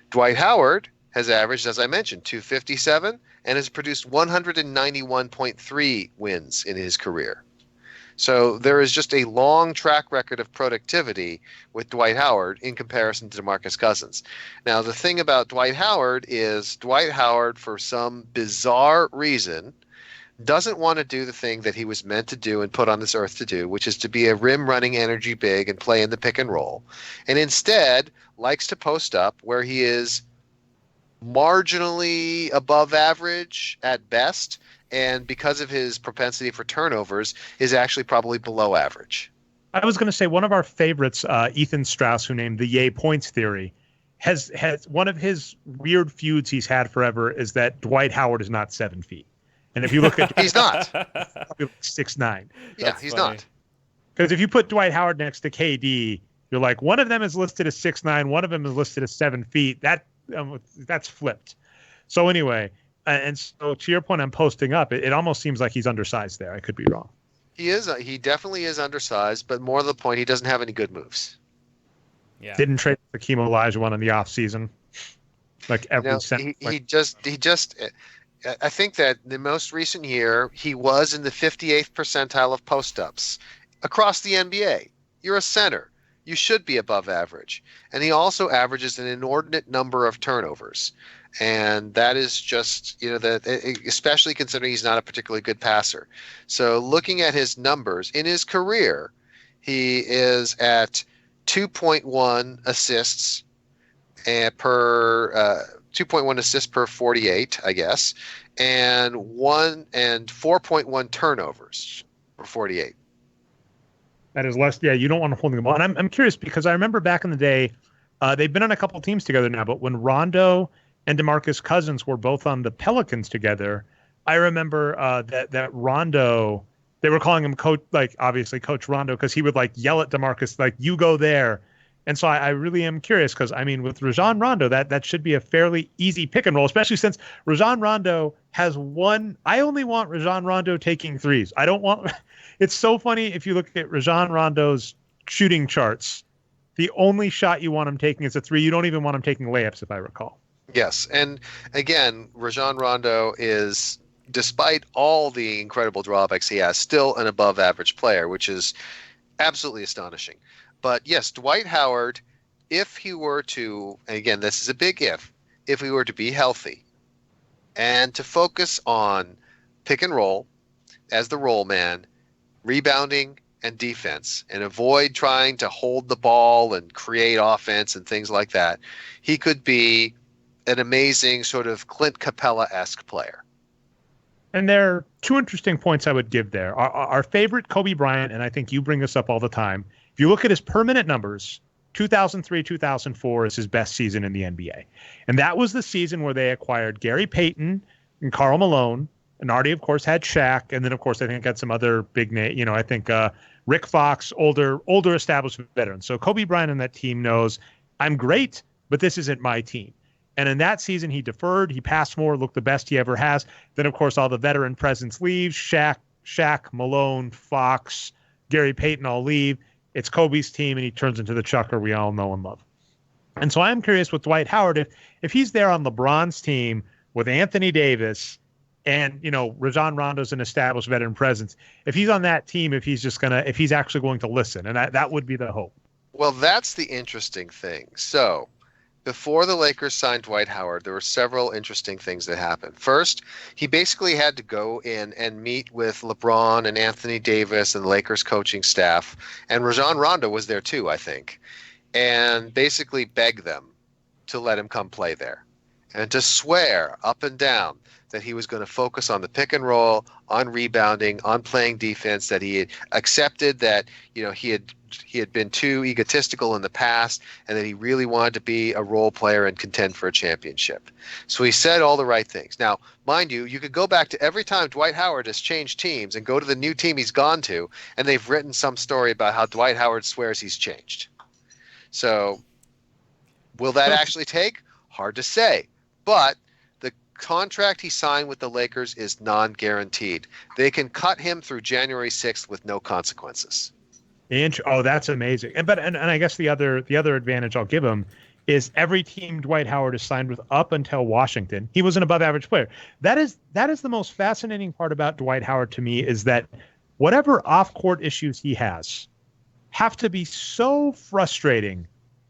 Dwight Howard has averaged, as I mentioned, 257 and has produced 191.3 wins in his career. So there is just a long track record of productivity with Dwight Howard in comparison to DeMarcus Cousins. Now, the thing about Dwight Howard is Dwight Howard, for some bizarre reason, doesn't want to do the thing that he was meant to do and put on this earth to do, which is to be a rim-running energy big and play in the pick and roll, and instead likes to post up where he is marginally above average at best, and because of his propensity for turnovers, is actually probably below average. I was going to say one of our favorites, Ethan Strauss, who named the Yay Points Theory, has one of his weird feuds he's had forever is that Dwight Howard is not 7 feet. And if you look at he's not 6'9". Yeah, he's not. Because if you put Dwight Howard next to KD, you're like, one of them is listed as 6'9", one of them is listed as 7 feet. That's flipped. So anyway, and so to your point, I'm posting up. It almost seems like he's undersized there. I could be wrong. He is. He definitely is undersized, but more to the point, he doesn't have any good moves. Yeah. Didn't trade the Hakeem Olajuwon in the offseason. Like every he just. I think that the most recent year, he was in the 58th percentile of post-ups across the NBA. You're a center. You should be above average. And he also averages an inordinate number of turnovers. And that is just, especially considering he's not a particularly good passer. So looking at his numbers in his career, he is at 2.1 assists per 48, I guess, and 4.1 turnovers per 48. That is less. Yeah, you don't want to hold the ball. And I'm curious because I remember back in the day, They've been on a couple teams together now, but when Rondo and DeMarcus Cousins were both on the Pelicans together, I remember that Rondo, they were calling him coach, like obviously Coach Rondo, because he would like yell at DeMarcus, like, you go there. And so I really am curious because, I mean, with Rajon Rondo, that should be a fairly easy pick and roll, especially since Rajon Rondo has one. I only want Rajon Rondo taking threes. I don't want – it's so funny if you look at Rajon Rondo's shooting charts. The only shot you want him taking is a three. You don't even want him taking layups, if I recall. Yes. And again, Rajon Rondo is, despite all the incredible drawbacks he has, still an above average player, which is absolutely astonishing. But yes, Dwight Howard, if he were to, and again, this is a big if he were to be healthy and to focus on pick and roll as the roll man, rebounding and defense, and avoid trying to hold the ball and create offense and things like that, he could be an amazing sort of Clint Capella-esque player. And there are two interesting points I would give there. Our favorite Kobe Bryant, and I think you bring this up all the time, if you look at his permanent numbers, 2003, 2004 is his best season in the NBA. And that was the season where they acquired Gary Payton and Karl Malone. And Artie, of course, had Shaq. And then, of course, I think had some other big name. You know, I think Rick Fox, older established veterans. So Kobe Bryant and that team knows, I'm great, but this isn't my team. And in that season, he deferred. He passed more, looked the best he ever has. Then, of course, all the veteran presence leaves. Shaq, Malone, Fox, Gary Payton all leave. It's Kobe's team, and he turns into the chucker we all know and love. And so I'm curious with Dwight Howard, if he's there on LeBron's team with Anthony Davis and, you know, Rajon Rondo's an established veteran presence, if he's on that team, if he's actually going to listen, and that would be the hope. Well, that's the interesting thing. So before the Lakers signed Dwight Howard, there were several interesting things that happened. First, he basically had to go in and meet with LeBron and Anthony Davis and the Lakers coaching staff, and Rajon Rondo was there too, I think, and basically beg them to let him come play there and to swear up and down that he was going to focus on the pick and roll, on rebounding, on playing defense, that he had accepted that, you know, he had been too egotistical in the past, and that he really wanted to be a role player and contend for a championship. So he said all the right things. Now, mind you, you could go back to every time Dwight Howard has changed teams and go to the new team he's gone to, and they've written some story about how Dwight Howard swears he's changed. So will that actually take? Hard to say. But the contract he signed with the Lakers is non-guaranteed. They can cut him through January 6th with no consequences. Oh, that's amazing. And I guess the other advantage I'll give him is every team Dwight Howard has signed with up until Washington, he was an above average player. That is the most fascinating part about Dwight Howard to me, is that whatever off-court issues he has have to be so frustrating,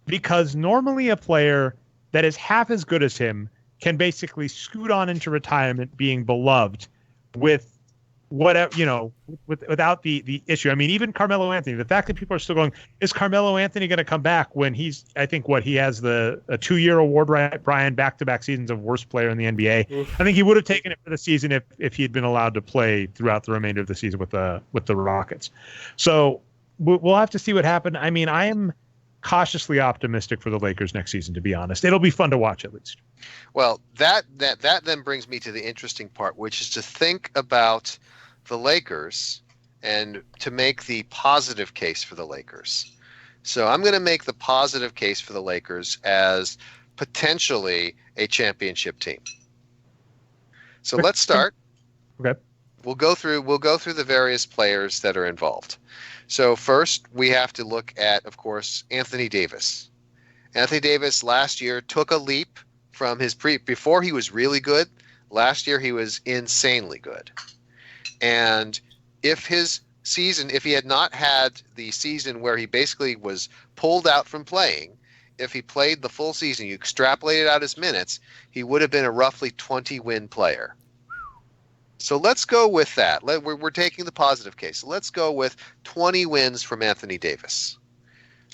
because normally a player that is half as good as him can basically scoot on into retirement being beloved with whatever, you know, without the issue. I mean, even Carmelo Anthony, the fact that people are still going, is Carmelo Anthony going to come back when he's, I think he has a 2-year award, right, Brian, back-to-back seasons of worst player in the NBA. Oof. I think he would have taken it for the season if he had been allowed to play throughout the remainder of the season with the Rockets. So we'll have to see what happened. I mean, I am cautiously optimistic for the Lakers next season, to be honest. It'll be fun to watch, at least. Well, that then brings me to the interesting part, which is to think about the Lakers and to make the positive case for the Lakers. So I'm going to make the positive case for the Lakers as potentially a championship team. So let's start. Okay. We'll go through the various players that are involved. So first, we have to look at, of course, Anthony Davis. Anthony Davis last year took a leap from his before he was really good. Last year he was insanely good. And if he had not had the season where he basically was pulled out from playing, if he played the full season, you extrapolated out his minutes, he would have been a roughly 20-win player. So let's go with that. We're taking the positive case. So let's go with 20 wins from Anthony Davis.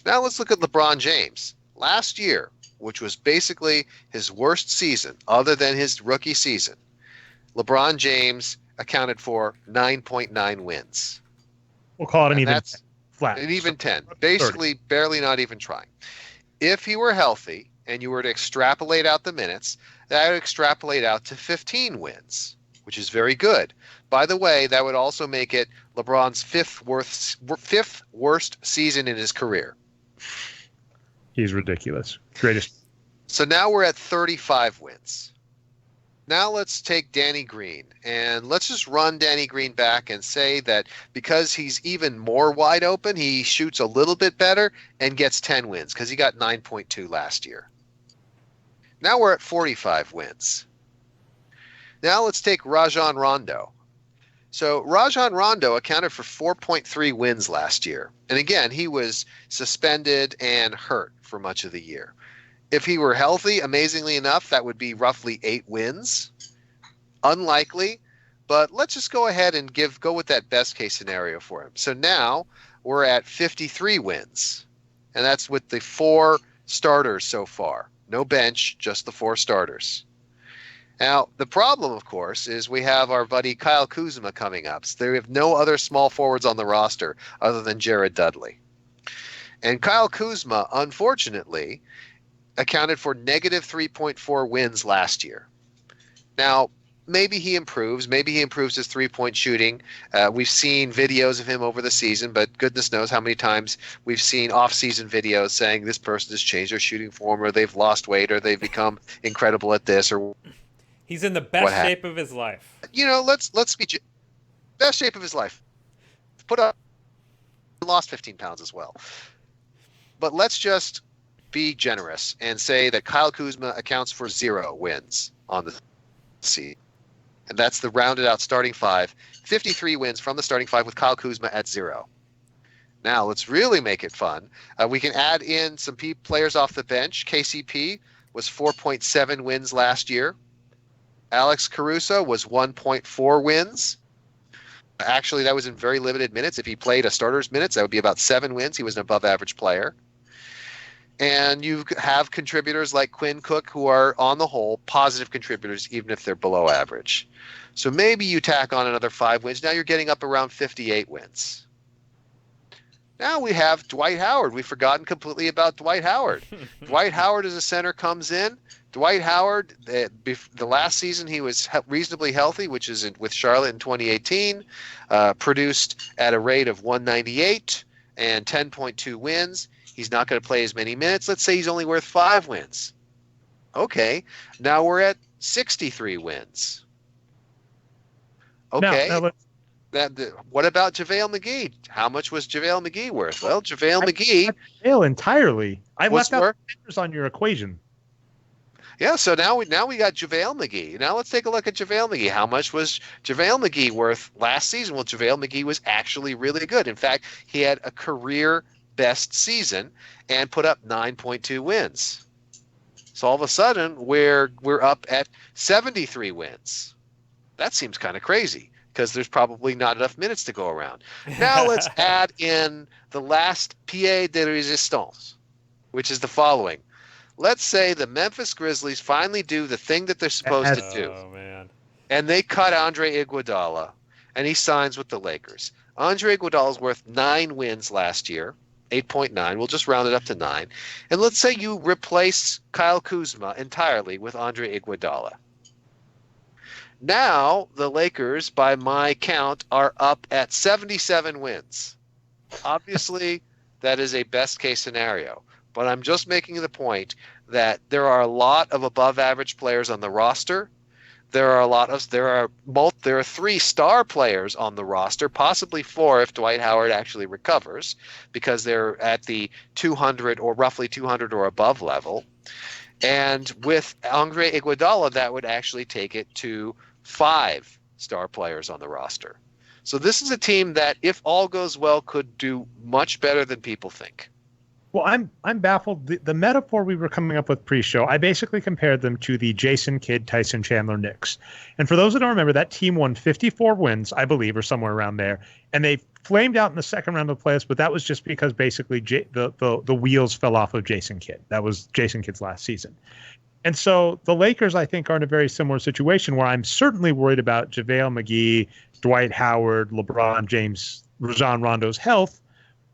Now let's look at LeBron James. Last year, which was basically his worst season other than his rookie season, LeBron James accounted for 9.9 wins. We'll call it an even 10. Flat. An even 10. Basically, barely not even trying. if he were healthy and you were to extrapolate out the minutes, that would extrapolate out to 15 wins, which is very good. By the way, that would also make it LeBron's fifth worst season in his career. He's ridiculous. Greatest. So now we're at 35 wins. Now let's take Danny Green, and let's just run Danny Green back and say that because he's even more wide open, he shoots a little bit better and gets 10 wins because he got 9.2 last year. Now we're at 45 wins. Now let's take Rajon Rondo. So Rajon Rondo accounted for 4.3 wins last year. And again, he was suspended and hurt for much of the year. If he were healthy, amazingly enough, that would be roughly 8 wins. Unlikely, but let's just go ahead and go with that best case scenario for him. So now we're at 53 wins, and that's with the 4 starters so far. No bench, just the 4 starters. Now, the problem, of course, is we have our buddy Kyle Kuzma coming up. So we have no other small forwards on the roster other than Jared Dudley. And Kyle Kuzma, unfortunately, accounted for negative 3.4 wins last year. Now, maybe he improves. Maybe he improves his three-point shooting. We've seen videos of him over the season, but goodness knows how many times we've seen off-season videos saying this person has changed their shooting form, or they've lost weight, or they've become incredible at this, or he's in the best shape of his life. You know, let's be best shape of his life. Lost 15 pounds as well. But let's just be generous and say that Kyle Kuzma accounts for 0 wins on the season. And that's the rounded out starting 5. 53 wins from the starting 5 with Kyle Kuzma at 0. Now, let's really make it fun. We can add in some players off the bench. KCP was 4.7 wins last year. Alex Caruso was 1.4 wins. Actually, that was in very limited minutes. If he played a starter's minutes, that would be about 7 wins. He was an above-average player. And you have contributors like Quinn Cook who are, on the whole, positive contributors, even if they're below average. So maybe you tack on another 5 wins. Now you're getting up around 58 wins. Now we have Dwight Howard. We've forgotten completely about Dwight Howard. Dwight Howard as a center comes in. Dwight Howard, the last season he was reasonably healthy, which is with Charlotte in 2018, produced at a rate of 198 and 10.2 wins. He's not going to play as many minutes. Let's say he's only worth 5 wins. Okay, now we're at 63 wins. Okay. What about JaVale McGee? How much was JaVale McGee worth? Well, JaVale McGee... JaVale entirely. I left out the on your equation. Yeah, so now we got JaVale McGee. Now let's take a look at JaVale McGee. How much was JaVale McGee worth last season? Well, JaVale McGee was actually really good. In fact, he had a career best season and put up 9.2 wins. So all of a sudden, we're up at 73 wins. That seems kind of crazy because there's probably not enough minutes to go around. Now let's add in the last pied de resistance, which is the following. Let's say the Memphis Grizzlies finally do the thing that they're supposed to do. Oh, man. And they cut Andre Iguodala, and he signs with the Lakers. Andre Iguodala's worth 9 wins last year, 8.9. We'll just round it up to 9. And let's say you replace Kyle Kuzma entirely with Andre Iguodala. Now the Lakers, by my count, are up at 77 wins. Obviously, that is a best-case scenario. But I'm just making the point that there are a lot of above-average players on the roster. There are 3 star players on the roster, possibly 4 if Dwight Howard actually recovers, because they're at the 200 or roughly 200 or above level. And with Andre Iguodala, that would actually take it to 5 star players on the roster. So this is a team that, if all goes well, could do much better than people think. Well, I'm baffled. The metaphor we were coming up with pre-show, I basically compared them to the Jason Kidd, Tyson Chandler Knicks. And for those that don't remember, that team won 54 wins, I believe, or somewhere around there. And they flamed out in the second round of the playoffs, but that was just because basically the wheels fell off of Jason Kidd. That was Jason Kidd's last season. And so the Lakers, I think, are in a very similar situation where I'm certainly worried about JaVale McGee, Dwight Howard, LeBron James, Rajon Rondo's health.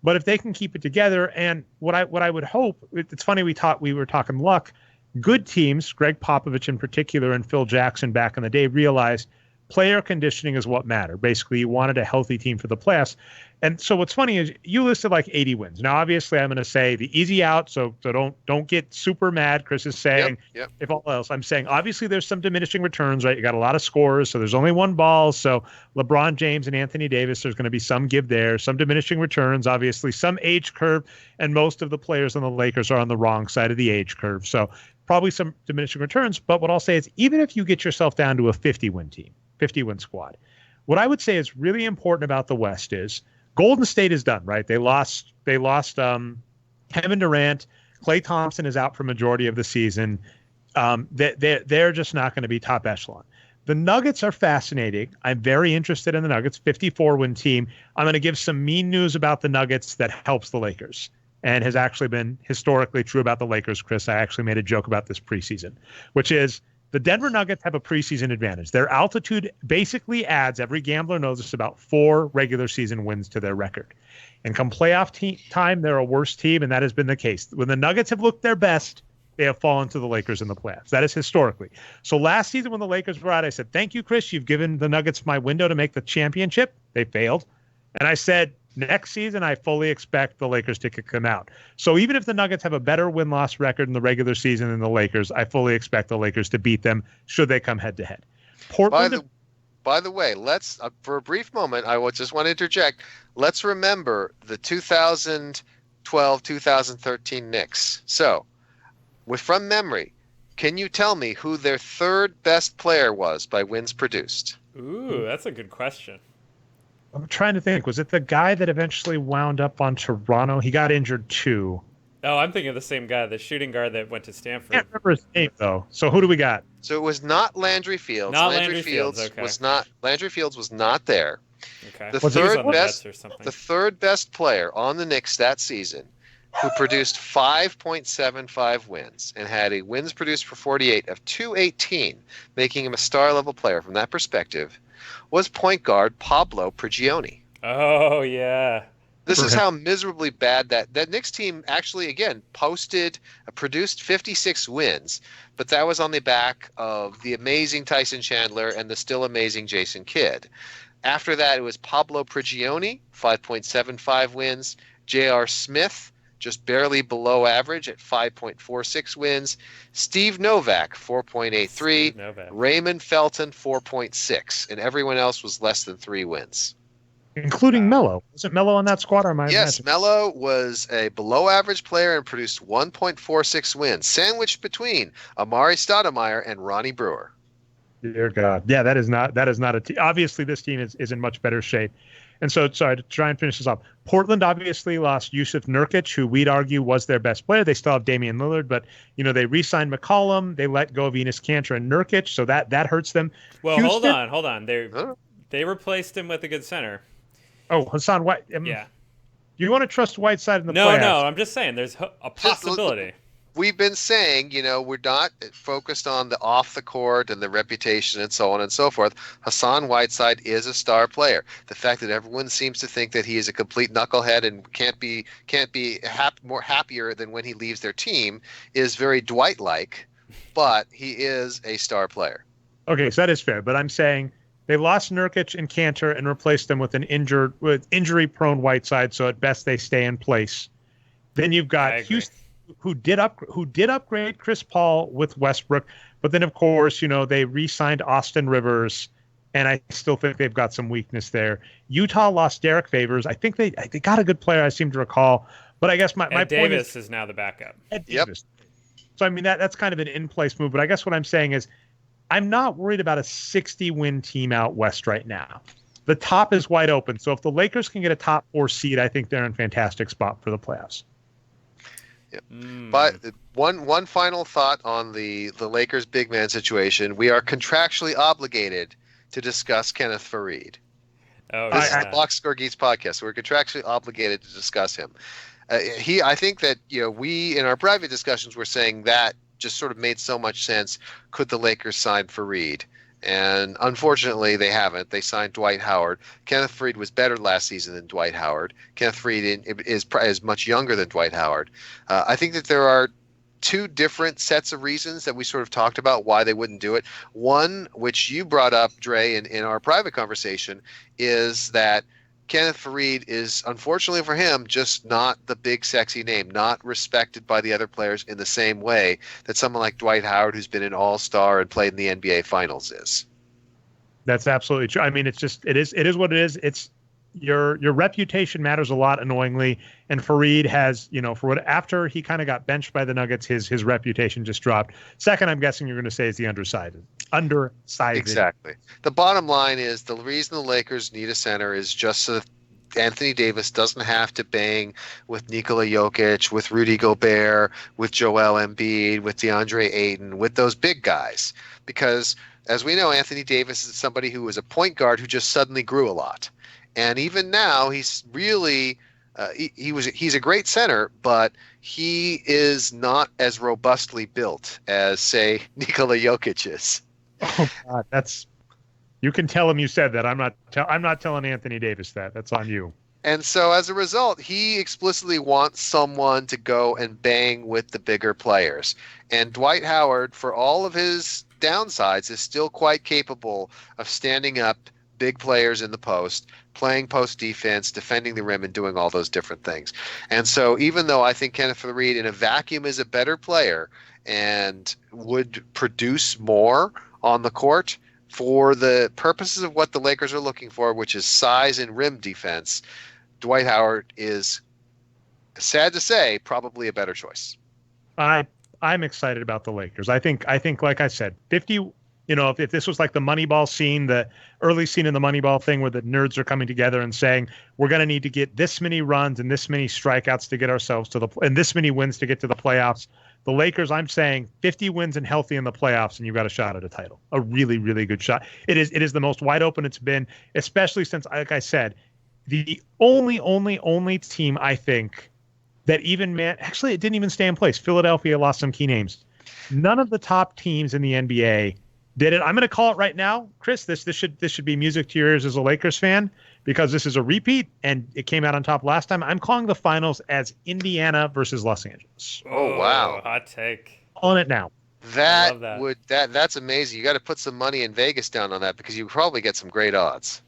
But if they can keep it together, and what I would hope, it's funny we were talking luck. Good teams, Greg Popovich in particular, and Phil Jackson back in the day realized player conditioning is what mattered. Basically, you wanted a healthy team for the playoffs. And so what's funny is you listed like 80 wins. Now, obviously, I'm going to say the easy out, so don't get super mad. Chris is saying, if all else, I'm saying obviously there's some diminishing returns, right? You got a lot of scorers, so there's only one ball. So LeBron James and Anthony Davis, there's going to be some give there, some diminishing returns, obviously some age curve, and most of the players on the Lakers are on the wrong side of the age curve. So probably some diminishing returns. But what I'll say is even if you get yourself down to a 50-win team, 50-win squad, what I would say is really important about the West is Golden State is done, right? They lost Kevin Durant. Klay Thompson is out for majority of the season. They're just not going to be top echelon. The Nuggets are fascinating. I'm very interested in the Nuggets, 54-win team. I'm going to give some mean news about the Nuggets that helps the Lakers and has actually been historically true about the Lakers, Chris. I actually made a joke about this preseason, which is the Denver Nuggets have a preseason advantage. Their altitude basically adds, every gambler knows this, about 4 regular season wins to their record. And come playoff time, they're a worse team, and that has been the case. When the Nuggets have looked their best, they have fallen to the Lakers in the playoffs. That is historically. So last season when the Lakers were out, I said, thank you, Chris. You've given the Nuggets my window to make the championship. They failed. And I said, next season, I fully expect the Lakers to kick them out. So even if the Nuggets have a better win-loss record in the regular season than the Lakers, I fully expect the Lakers to beat them should they come head-to-head. By the way, let's for a brief moment, just want to interject. Let's remember the 2012-2013 Knicks. So, from memory, can you tell me who their third best player was by wins produced? Ooh, that's a good question. I'm trying to think. Was it the guy that eventually wound up on Toronto? He got injured too. Oh, I'm thinking of the same guy, the shooting guard that went to Stanford. I can't remember his name though. So who do we got? So it was not Landry Fields. Landry Fields okay. Landry Fields was not there. Okay. The third best player on the Knicks that season, who produced 5.75 wins and had a wins produced per 48 of 218, making him a star level player from that perspective, was point guard Pablo Prigioni. Oh, yeah. This is how miserably bad that Knicks team actually, again, produced 56 wins, but that was on the back of the amazing Tyson Chandler and the still amazing Jason Kidd. After that, it was Pablo Prigioni, 5.75 wins, J.R. Smith, just barely below average at 5.46 wins. Steve Novak, 4.83. Raymond Felton, 4.6. And everyone else was less than 3 wins. Including Melo. Was it Melo on that squad? Or am I Yes, Melo was a below-average player and produced 1.46 wins, sandwiched between Amari Stoudemire and Ronnie Brewer. Dear God. Yeah, that is not a team. Obviously, this team is in much better shape. And so, sorry, to try and finish this off, Portland obviously lost Yusuf Nurkic, who we'd argue was their best player. They still have Damian Lillard, but, they re-signed McCollum. They let go of Enes Kanter and Nurkic, so that hurts them. Well, Houston, hold on. They replaced him with a good center. Oh, Hassan White. Yeah. Do you want to trust Whiteside in the playoffs? No, I'm just saying there's a possibility. We've been saying, we're not focused on the off the court and the reputation and so on and so forth. Hassan Whiteside is a star player. The fact that everyone seems to think that he is a complete knucklehead and can't be more happier than when he leaves their team is very Dwight-like, but he is a star player. Okay, so that is fair, but I'm saying they lost Nurkic and Kanter and replaced them with injury-prone Whiteside, so at best they stay in place. Then you've got Houston, who did upgrade Chris Paul with Westbrook, but then of course they re-signed Austin Rivers, and I still think they've got some weakness there. Utah lost Derek Favors. I think they got a good player, I seem to recall, but I guess my point Davis is now the backup. Ed Davis. So I mean that's kind of an in-place move, but I guess what I'm saying is I'm not worried about a 60-win team out west right now. The top is wide open, so if the Lakers can get a top 4 seed, I think they're in a fantastic spot for the playoffs. Yep. But one final thought on the Lakers big man situation. We are contractually obligated to discuss Kenneth Faried. This is the Boxscore Geeks podcast. So we're contractually obligated to discuss him. I think that we in our private discussions were saying that just sort of made so much sense. Could the Lakers sign Faried? And unfortunately, they haven't. They signed Dwight Howard. Kenneth Faried was better last season than Dwight Howard. Kenneth Faried is much younger than Dwight Howard. I think that there are two different sets of reasons that we sort of talked about why they wouldn't do it. One, which you brought up, Dre, in our private conversation, is that Kenneth Faried is, unfortunately for him, just not the big sexy name, not respected by the other players in the same way that someone like Dwight Howard, who's been an all-star and played in the NBA Finals, is. That's absolutely true. I mean, it is what it is. It's your reputation matters a lot, annoyingly. And Faried has, after he kind of got benched by the Nuggets, his reputation just dropped. Second, I'm guessing you're going to say is the undersized. Exactly. The bottom line is the reason the Lakers need a center is just so that Anthony Davis doesn't have to bang with Nikola Jokic, with Rudy Gobert, with Joel Embiid, with DeAndre Ayton, with those big guys. Because, as we know, Anthony Davis is somebody who was a point guard who just suddenly grew a lot. And even now, he's really he's a great center, but he is not as robustly built as, say, Nikola Jokic is. Oh God, you can tell him you said that. I'm not telling Anthony Davis that. That's on you. And so as a result, he explicitly wants someone to go and bang with the bigger players. And Dwight Howard, for all of his downsides, is still quite capable of standing up big players in the post, playing post defense, defending the rim, and doing all those different things. And so even though I think Kenneth Faried in a vacuum is a better player and would produce more on the court, for the purposes of what the Lakers are looking for, which is size and rim defense, Dwight Howard is, sad to say, probably a better choice. I'm excited about the Lakers. I think, like I said, 50. If this was like the Moneyball scene, the early scene in the Moneyball thing where the nerds are coming together and saying, we're going to need to get this many runs and this many strikeouts to get ourselves and this many wins to get to the playoffs. The Lakers, I'm saying 50 wins and healthy in the playoffs, and you've got a shot at a title. A really, really good shot. It is the most wide open it's been, especially since, like I said, the only team I think that actually it didn't even stay in place. Philadelphia lost some key names. None of the top teams in the NBA did it. I'm going to call it right now, Chris. This should be music to your ears as a Lakers fan, because this is a repeat and it came out on top last time. I'm calling the finals as Indiana versus Los Angeles. Oh wow, hot take. On it now. That's amazing. You got to put some money in Vegas down on that, because you probably get some great odds.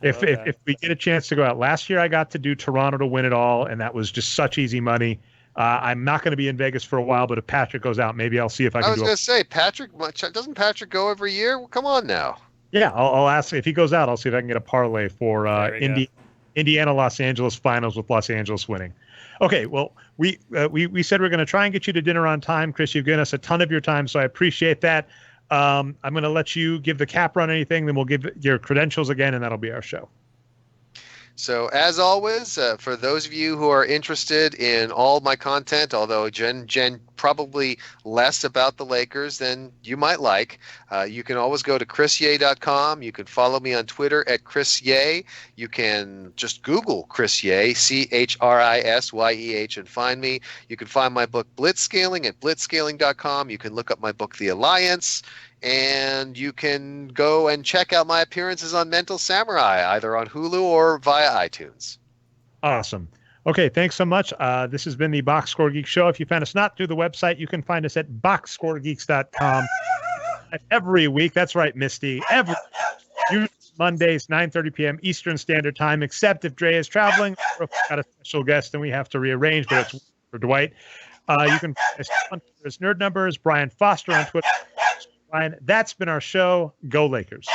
If we get a chance to go out, last year I got to do Toronto to win it all, and that was just such easy money. I'm not going to be in Vegas for a while, but if Patrick goes out, maybe I'll see if I can. I was going to say, doesn't Patrick go every year? Well, come on now. Yeah, I'll ask if he goes out. I'll see if I can get a parlay for Indiana Los Angeles finals with Los Angeles winning. Okay, well, we said we're going to try and get you to dinner on time, Chris. You've given us a ton of your time, so I appreciate that. I'm going to let you give the cap run anything, then we'll give your credentials again, and that'll be our show. So as always, for those of you who are interested in all my content, although Jen probably less about the Lakers than you might like, you can always go to chrisye.com. You can follow me on Twitter at chrisye. You can just Google Chris Ye, ChrisYeh, and find me. You can find my book Blitzscaling at blitzscaling.com. You can look up my book The Alliance. And you can go and check out my appearances on Mental Samurai, either on Hulu or via iTunes. Awesome. Okay, thanks so much. This has been the Boxscore Geek Show. If you found us not through the website, you can find us at boxscoregeeks.com every week. That's right, Misty. Every Mondays, 9:30 p.m. Eastern Standard Time, except if Dre is traveling or if we've got a special guest, then we have to rearrange, but it's for Dwight. You can find us on Twitter's Nerd Numbers, Brian Foster on Twitter. Ryan, that's been our show. Go Lakers.